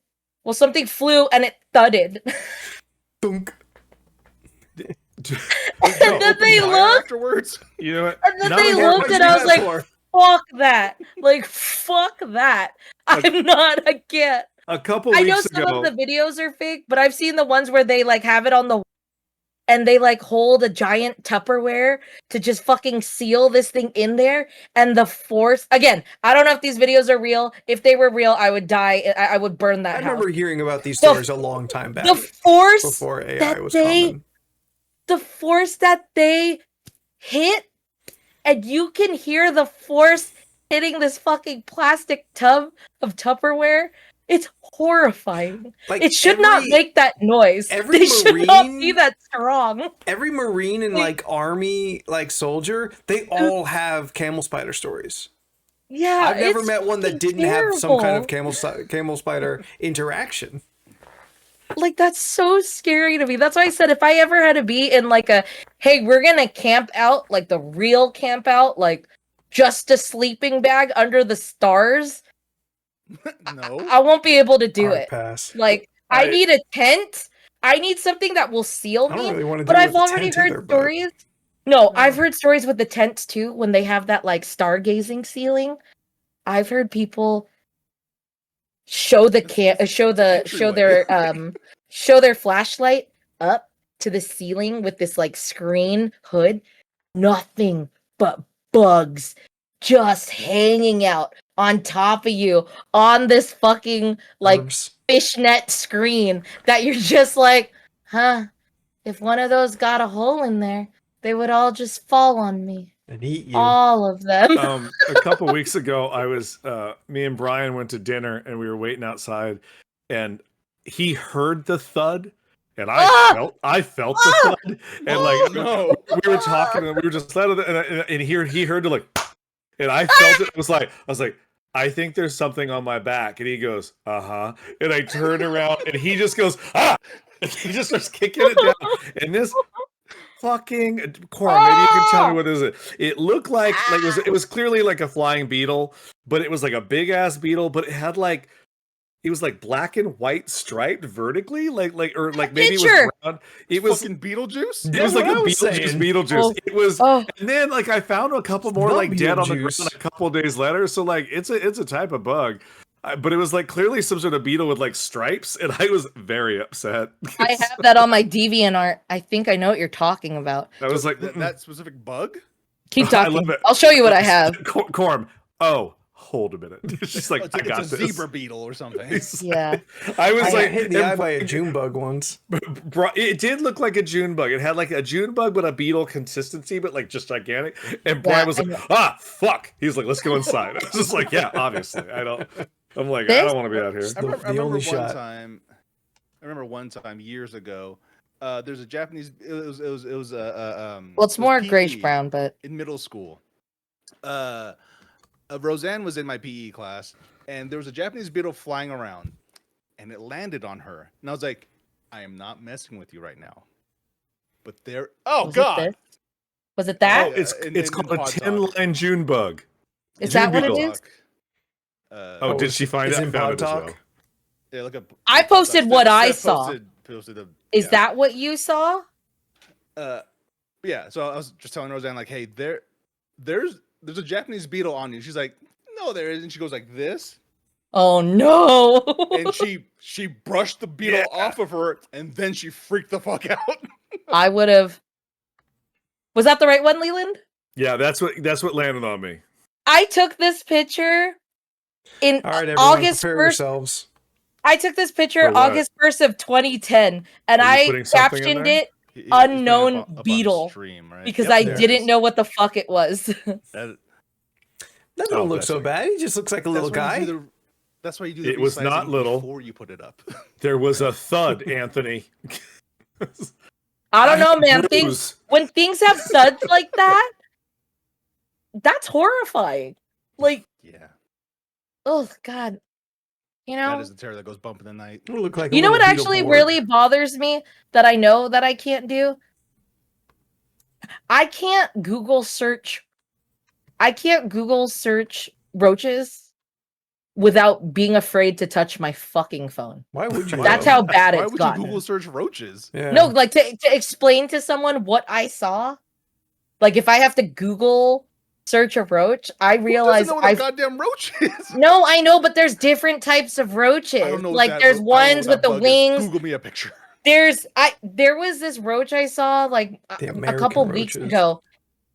Well, something flew and it thudded. Thunk. And then they looked afterwards. You know what? And then they looked and I was like, fuck that. Like, fuck that. I'm not a kid. A couple weeks ago. I know some of the videos are fake, but I've seen the ones where they like have it on the and they like hold a giant Tupperware to just fucking seal this thing in there. And the force, again, I don't know if these videos are real. If they were real, I would die. I would burn that house. I remember hearing about these stories a long time back. The force before AI was common. The force that they hit, and you can hear the force hitting this fucking plastic tub of Tupperware. It's horrifying. Like it should not make that noise. They should not be that strong. Every Marine and like army like soldier, they all have camel spider stories. Yeah, I've never met one that didn't have some kind of camel spider interaction. Like that's so scary to me. That's why I said if I ever had to be in like a, hey, we're gonna camp out, like the real camp out, like just a sleeping bag under the stars. No, I won't be able to do it. Pass. Like I need a tent. I need something that will seal me. I don't really want to but I've already heard stories. No, I've heard stories with the tents too. When they have that like stargazing ceiling, I've heard people show their flashlight up to the ceiling with this like screen hood. Nothing but bugs just hanging out on top of you on this fucking like fishnet screen that you're just like, huh? If one of those got a hole in there, they would all just fall on me and eat you. All of them. A couple weeks ago, I was me and Brian went to dinner and we were waiting outside, and he heard the thud. And I felt the thud, and we were talking, and we were just and he heard the like, and I felt it. I was like, I think there's something on my back, and he goes, and I turn around, and he just goes, ah, and he just starts kicking it down, and this fucking Corum, maybe you can tell me what is it? It looked like it was clearly like a flying beetle, but it was like a big ass beetle, but it had like. It was like black and white striped vertically, like maybe it was brown. It was fucking Beetlejuice. It was like a Beetlejuice. It was, and then like I found a couple more like dead on the ground a couple of days later. So like it's a type of bug, but it was like clearly some sort of beetle with like stripes, and I was very upset. I have that on my DeviantArt. I think I know what you're talking about. I was like that specific bug. Keep talking. I love it. I'll show you what I have. Corum. Oh. Hold a minute. She's like, I got this. It's a zebra beetle or something. Yeah. I got hit in the eye by a June bug once. It did look like a June bug. It had like a June bug, but a beetle consistency, but like just gigantic. And Brian was like, fuck. He's like, let's go inside. I was just like, yeah, obviously. I'm like, I don't want to be out here. I remember one time years ago. There's a Japanese. It was well, it's more grayish brown, but in middle school. Roseanne was in my PE class, and there was a Japanese beetle flying around, and it landed on her. And I was like, I am not messing with you right now. But there. Oh Was God! It this? Was it that? Oh, it's called a 10-line June bug. Is that what it is? Did she find it? I found it as well. Yeah, look up. I posted what I saw. Is yeah. that what you saw? Yeah. So I was just telling Roseanne, like, hey, there's a Japanese beetle on you. She's like, no, there isn't. She goes like this. Oh no! And she brushed the beetle off of her, and then she freaked the fuck out. I would have. Was that the right one, Leland? Yeah, that's what landed on me. I took this picture in August 1st. I took this picture August 1st of 2010, and I captioned it "Unknown Beetle" stream, right? Because I didn't know what the fuck it was. That don't look so bad. He just looks like a little guy. That's why you do the It was not little before you put it up. There was a thud, Anthony. I don't know, man. When things have thuds like that, that's horrifying. Like, yeah. Oh God. You know, that is the terror that goes bump in the night. Look like you know what actually really bothers me that I know that I can't do? I can't Google search roaches without being afraid to touch my fucking phone. Why would you? That's how bad it's gotten. Why would you Google search roaches? Yeah. No, like to explain to someone what I saw. Like if I have to Google search a roach, I realize know what a goddamn roach is. No, I know, but there's different types of roaches. I don't know like there's ones with the wings. Google me a picture. There was this roach I saw like a couple weeks ago,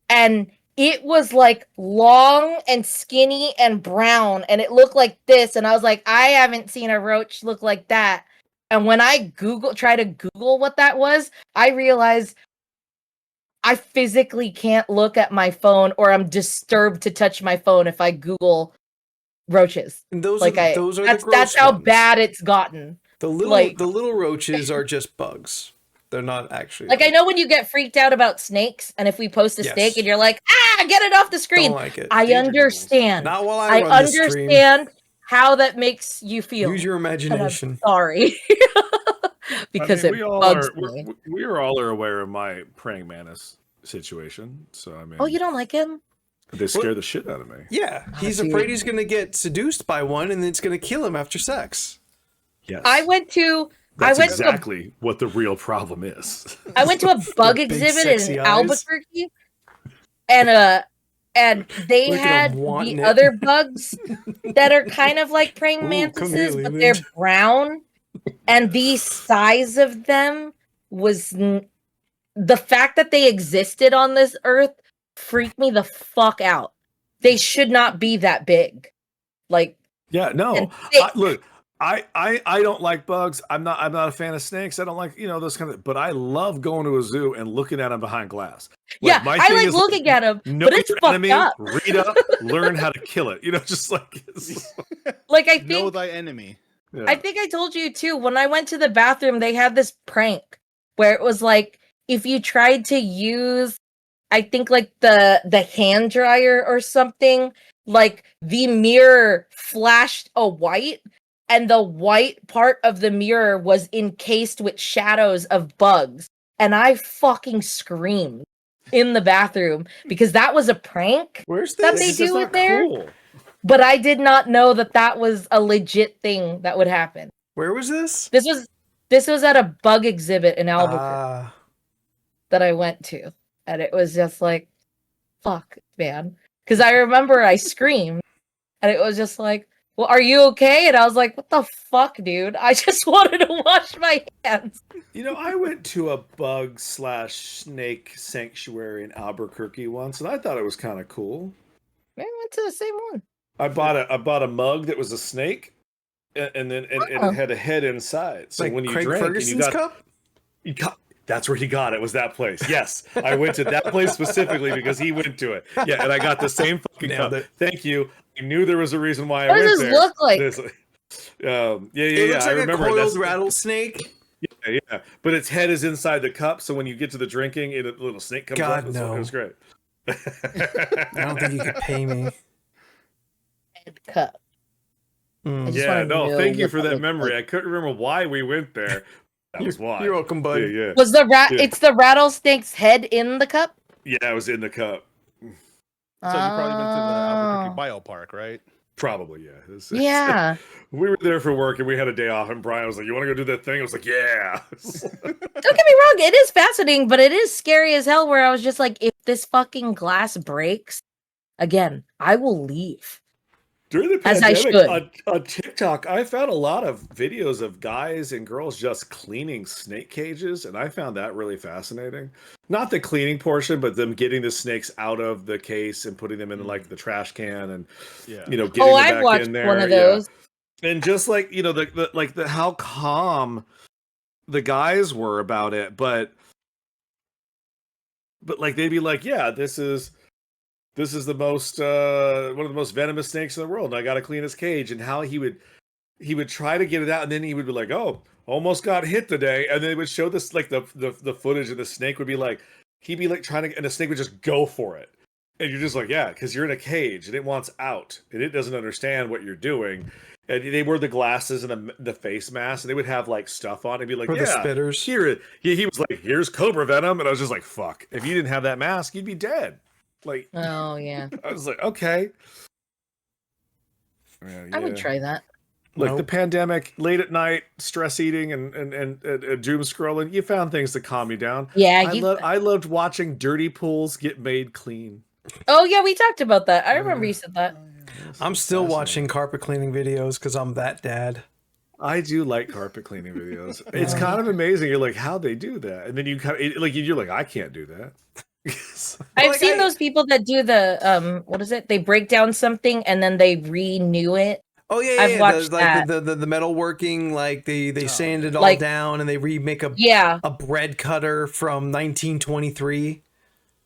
and it was like long and skinny and brown, and it looked like this, and I was like, I haven't seen a roach look like that. And when I try to Google what that was, I realized I physically can't look at my phone, or I'm disturbed to touch my phone if I Google roaches. And that's how bad it's gotten. The little roaches are just bugs. They're not actually like I know when you get freaked out about snakes, and if we post a snake and you're like, get it off the screen. Don't like it. I understand. Not while I run this stream. Understand how that makes you feel. Use your imagination. I'm sorry. Because we all are aware of my praying mantis situation. So I mean, oh, you don't like him? They scare the shit out of me. Yeah, he's afraid he's gonna get seduced by one, and it's gonna kill him after sex. Yes, That's exactly what the real problem is. I went to a bug exhibit in Albuquerque, and they had the other bugs that are kind of like praying mantises, but they're brown, and the size of them was the fact that they existed on this earth freaked me the fuck out. They should not be that big. Like, yeah, no. Look, I don't like bugs. I'm not a fan of snakes. I don't like, those kind of, but I love going to a zoo and looking at them behind glass. Like, yeah, I like looking at them, but it's fucked enemy, up. Read up, learn how to kill it. Just like like I think know thy enemy. Yeah. I think I told you too, when I went to the bathroom, they had this prank where it was like, if you tried to use, I think like the hand dryer or something, like the mirror flashed a white, and the white part of the mirror was encased with shadows of bugs. And I fucking screamed in the bathroom because that was a prank. Where's that they do in there? Cool. But I did not know that was a legit thing that would happen. Where was this? This was at a bug exhibit in Albuquerque that I went to. And it was just like, fuck, man. Because I remember I screamed. And it was just like, well, are you okay? And I was like, what the fuck, dude? I just wanted to wash my hands. I went to a bug/snake sanctuary in Albuquerque once, and I thought it was kind of cool. I went to the same one. I bought a mug that was a snake, and it had a head inside. So like when you Craig drank, Ferguson's cup? That's where he got it. Was that place? Yes, I went to that place specifically because he went to it. Yeah, and I got the same fucking cup. Thank you. I knew there was a reason why I went there. What does this look like? It looks like I remember a coiled rattlesnake. Yeah, but its head is inside the cup, so when you get to the drinking, a little snake comes up. No. It was great. I don't think you could pay me. Head cup. Yeah, no, thank you for that memory. I couldn't remember why we went there. That was why. You're welcome, bud. Yeah. Was the it's the rattlesnake's head in the cup? Yeah, it was in the cup. So you probably went to the Albuquerque Biopark, right? Probably, yeah. Yeah. We were there for work and we had a day off, and Brian was like, "You want to go do that thing?" I was like, "Yeah." Don't get me wrong, it is fascinating, but it is scary as hell. Where I was just like, if this fucking glass breaks again, I will leave. During the pandemic, on TikTok, I found a lot of videos of guys and girls just cleaning snake cages, and I found that really fascinating. Not the cleaning portion, but them getting the snakes out of the case and putting them in like the trash can, and getting them back in there. One of those. Yeah. And just like the how calm the guys were about it, but like they'd be like, "Yeah, this is the most one of the most venomous snakes in the world, and I got to clean his cage." And how he would try to get it out, and then he would be like, "Oh, almost got hit today," and then they would show this like the footage, and the snake would be like, he'd be like trying to, and the snake would just go for it, and you're just like, yeah, because you're in a cage and it wants out and it doesn't understand what you're doing. And they wear the glasses and the face mask, and they would have like stuff on. It'd be like, the spitters. Here, he was like, "Here's cobra venom," and I was just like, "Fuck! If you didn't have that mask, you'd be dead." Like, oh yeah, I was like, okay, I would try that. Like the pandemic, late at night, stress eating and doom scrolling. You found things to calm you down. Yeah, I loved watching dirty pools get made clean. Oh yeah, we talked about that. I remember you said that. I'm still watching carpet cleaning videos because I'm that dad. I do like carpet cleaning videos. It's kind of amazing. You're like, how'd they do that? And then you kind of like, you're like, I can't do that. I've seen those people that do the what is it? They break down something and then they renew it. Oh yeah, I've watched like the metalworking, like they sand it all down and they remake a bread cutter from 1923.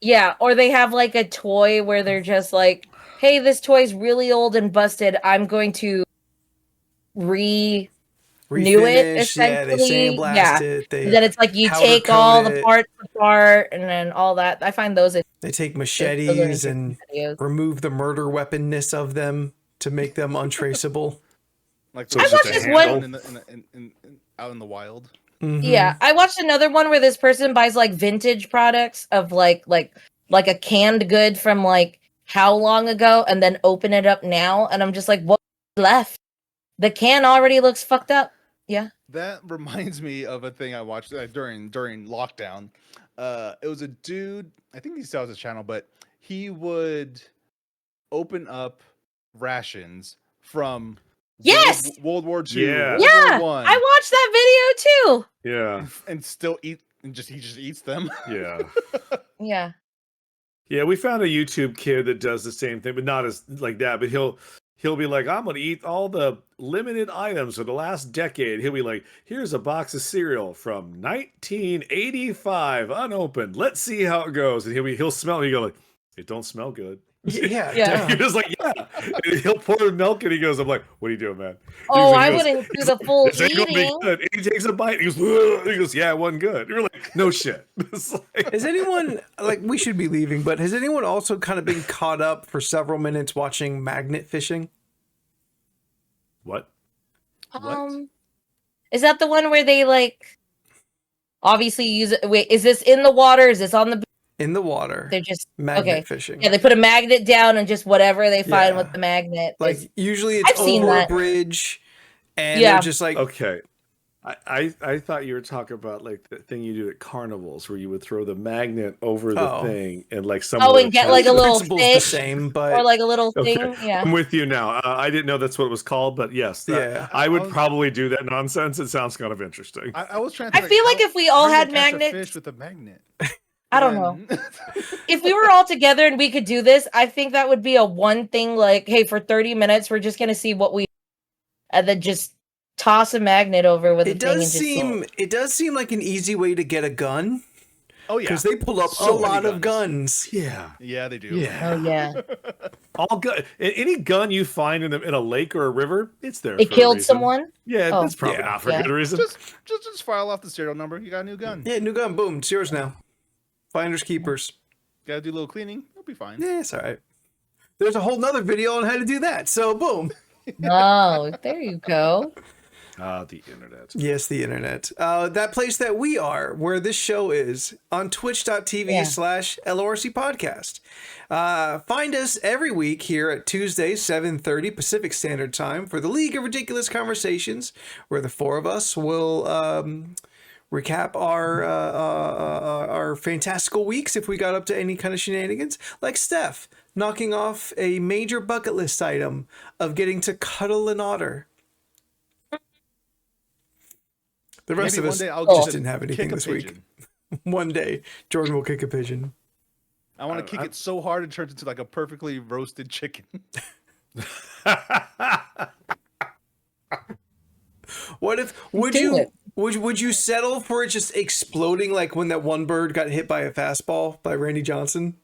Yeah, or they have like a toy where they're just like, "Hey, this toy's really old and busted. I'm going to renew it." Essentially, they sandblast it. Then it's like you take all the parts apart and then all that. I find those. They take machetes and remove the murder weaponness of them to make them untraceable. Like so I watched this one out in the wild. Mm-hmm. Yeah, I watched another one where this person buys like vintage products of like a canned good from like how long ago, and then open it up now, and I'm just like, what's left? The can already looks fucked up. Yeah. That reminds me of a thing I watched during lockdown. It was a dude, I think he still has a channel, but he would open up rations from World War II. Yeah. Yeah. I watched that video too. Yeah. And still eat, and he just eats them. Yeah. Yeah. Yeah, we found a YouTube kid that does the same thing, but not as like that. But he'll be like, "I'm going to eat all the limited items for the last decade." He'll be like, "Here's a box of cereal from 1985, unopened. Let's see how it goes." And he'll smell it. And he'll go like, "It don't smell good." Yeah. He was like, "Yeah." And he'll pour the milk, and he goes, "I'm like, what are you doing, man?" I wouldn't do the full eating. And he takes a bite. And he goes, "Yeah, it wasn't good." You're like, "No shit." Has anyone, like, we should be leaving, but has anyone also kind of been caught up for several minutes watching magnet fishing? What? Is that the one where they like obviously use it? Wait, is this in the water? Is this on the in the water? They're just magnet fishing. Yeah, they put a magnet down and just whatever they find with the magnet. Like usually it's over a bridge, and they're just like, okay. I thought you were talking about like the thing you do at carnivals where you would throw the magnet over the thing and like someone and get like a little fish, the same, but or like a little thing. Yeah, I'm with you now. I didn't know that's what it was called, but yes, I would probably do that nonsense. It sounds kind of interesting. I was trying to think, I feel like if we all had magnets, fish with a magnet. I don't know. If we were all together and we could do this, I think that would be a one thing. Like, hey, for 30 minutes, we're just gonna see what we, and then just toss a magnet over with it does seem like an easy way to get a gun. Oh yeah, because they pull up a lot of guns. Yeah, they do. Yeah. Oh yeah. All gun, any gun you find in a lake or a river, it's there. It killed someone. Yeah, that's probably not for good reason. Just file off the serial number. You got a new gun. Yeah, new gun. Boom, it's yours now. Finders keepers. Gotta do a little cleaning. It'll be fine. Yeah, it's all right. There's a whole nother video on how to do that. So boom. Oh, there you go. The internet. Yes, the internet. That place that we are, where this show is, on twitch.tv/LORC podcast. Find us every week here at Tuesday, 7:30 Pacific Standard Time for the League of Ridiculous Conversations, where the four of us will recap our fantastical weeks if we got up to any kind of shenanigans, like Steph knocking off a major bucket list item of getting to cuddle an otter. The rest of us just didn't have anything this week. One day, Jordan will kick a pigeon. I want to kick it so hard it turns into like a perfectly roasted chicken. What if would you settle for it just exploding like when that one bird got hit by a fastball by Randy Johnson?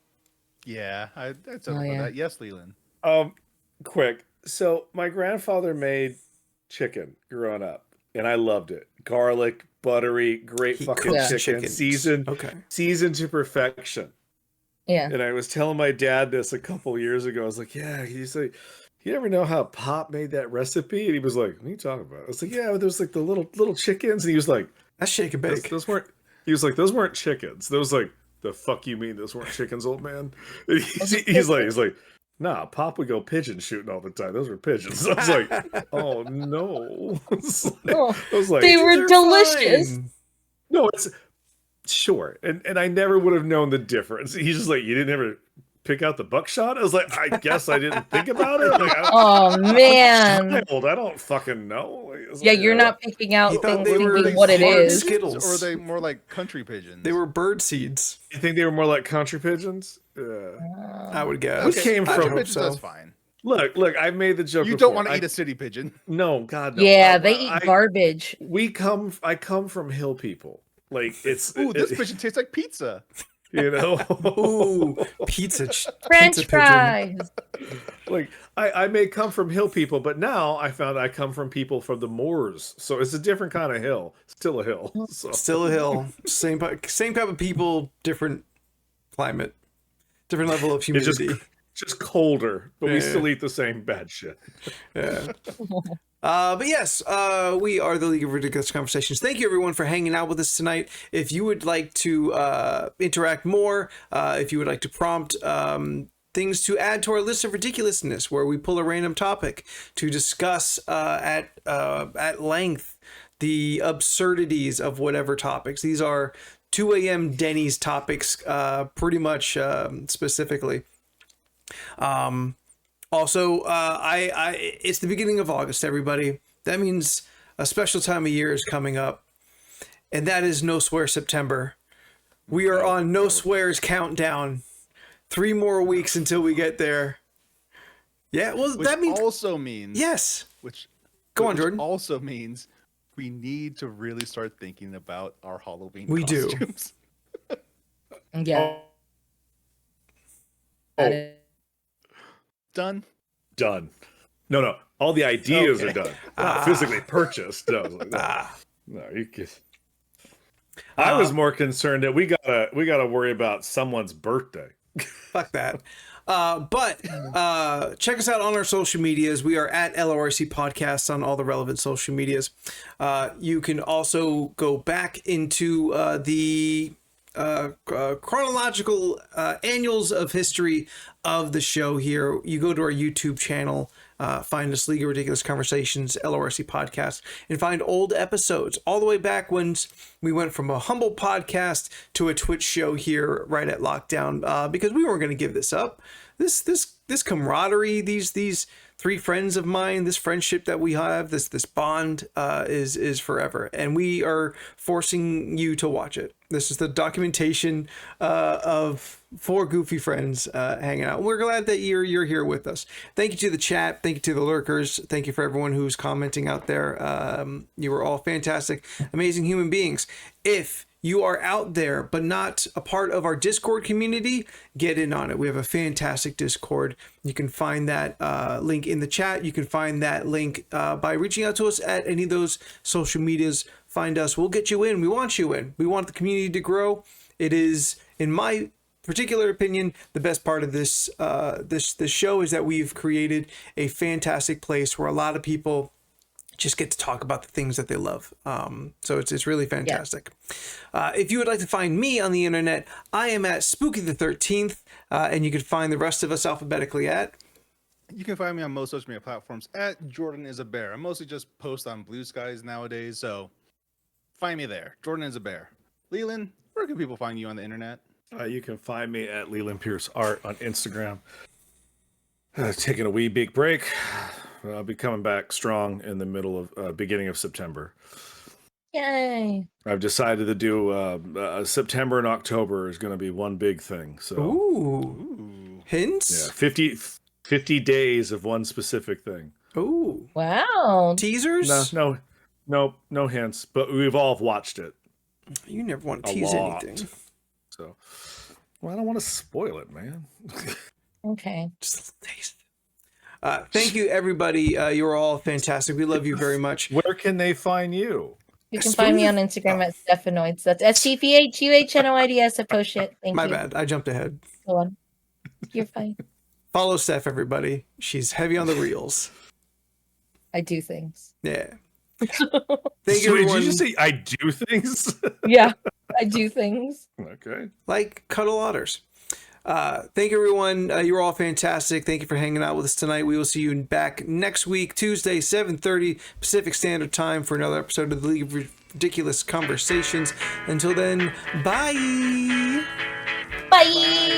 Yeah, I'd settle for that. Yes, Leland. Quick. So my grandfather made chicken growing up, and I loved it. Garlic, buttery, great fucking chicken, seasoned to perfection. Yeah. And I was telling my dad this a couple years ago. I was like, yeah, he's like, you ever know how Pop made that recipe? And he was like, what are you talking about? I was like, yeah, there's like the little chickens. And he was like, that's shake and bake. Those weren't chickens. Those like, the fuck you mean those weren't chickens, old man? And he's like, nah, Pop would go pigeon shooting all the time. Those were pigeons. I was like, oh no. I was like, they were delicious. Fine. No, it's sure. And I never would have known the difference. He's just like, you didn't ever pick out the buckshot? I was like, I guess I didn't think about it. Like, oh man. I don't fucking know. Yeah, you're not picking out things thinking what it is. Skittles. Or are they more like country pigeons? They were bird seeds. You think they were more like country pigeons? I would guess. We came from pigeons, that's fine. Look, I made the joke. You don't want to eat a city pigeon. No, God no. Yeah, they eat garbage. I come from hill people. Like it's this pigeon tastes like pizza. You know, pizza, French fries. Like I may come from hill people, but now I found I come from people from the moors, so it's a different kind of hill. Still a hill. So. Still a hill. Same type of people, different climate, different level of humidity. Just colder, but we still eat the same bad shit. Yeah. But yes, we are the League of Ridiculous Conversations. Thank you everyone for hanging out with us tonight. If you would like to interact more, if you would like to prompt things to add to our list of ridiculousness, where we pull a random topic to discuss at length the absurdities of whatever topics. These are 2 a.m. Denny's topics, pretty much specifically. Also, it's the beginning of August, everybody. That means a special time of year is coming up, and that is No Swear September. We are on No Swears countdown. 3 more weeks until we get there. Yeah, well, that means also means yes. Go on, Jordan. Also means we need to really start thinking about our Halloween. We costumes. do. Yeah. Done. No. All the ideas are done. Not physically purchased. No, like, no, you can. I was more concerned that we gotta worry about someone's birthday. Fuck that. But check us out on our social medias. We are at LORC Podcasts on all the relevant social medias. You can also go back into the chronological annuals of history of the show here. You go to our YouTube channel, find us League of Ridiculous Conversations, LORC Podcast, and find old episodes all the way back when we went from a humble podcast to a Twitch show here right at lockdown, because we weren't going to give this up. This camaraderie, these 3 friends of mine, this friendship that we have, this bond is forever, and we are forcing you to watch it. This is the documentation of 4 goofy friends hanging out. We're glad that you're here with us. Thank you to the chat. Thank you to the lurkers. Thank you for everyone who's commenting out there. You were all fantastic, amazing human beings. If you are out there but not a part of our Discord community, get in on it. We have a fantastic Discord. You can find that link in the chat. You can find that link by reaching out to us at any of those social medias. Find us. We'll get you in. We want you in. We want the community to grow. It is, in my particular opinion, the best part of this this show is that we've created a fantastic place where a lot of people just get to talk about the things that they love. So it's really fantastic. If you would like to find me on the internet, I am at Spooky the 13th, and you can find the rest of us alphabetically at. You can find me on most social media platforms at Jordan is a Bear. I mostly just post on Blue Skies nowadays, so find me there. Jordan is a Bear. Leland, where can people find you on the internet? You can find me at Leland Pierce Art on Instagram. Taking a wee big break. I'll be coming back strong in the middle of beginning of September. Yay! I've decided to do September and October is going to be one big thing. So Ooh. Hints? Yeah, 50 days of one specific thing. Ooh. Wow. Teasers? No hints, but we've all watched it. You never want to tease anything. So, well, I don't want to spoil it, man. Okay. Just a taste. Thank you, everybody. You're all fantastic. We love you very much. Where can they find you? You can find me on Instagram at Stephanoids. That's STPHUHNOIDS. I post shit. Thank you. My bad. I jumped ahead. Go on. You're fine. Follow Steph, everybody. She's heavy on the reels. I do things. Yeah. Thank you, everyone. Did you just say I do things? Yeah, I do things. Okay. Like cuddle otters. Thank you, everyone. You're all fantastic. Thank you for hanging out with us tonight. We will see you back next week, Tuesday, 7:30 Pacific Standard Time for another episode of the League of Ridiculous Conversations. Until then, bye. Bye.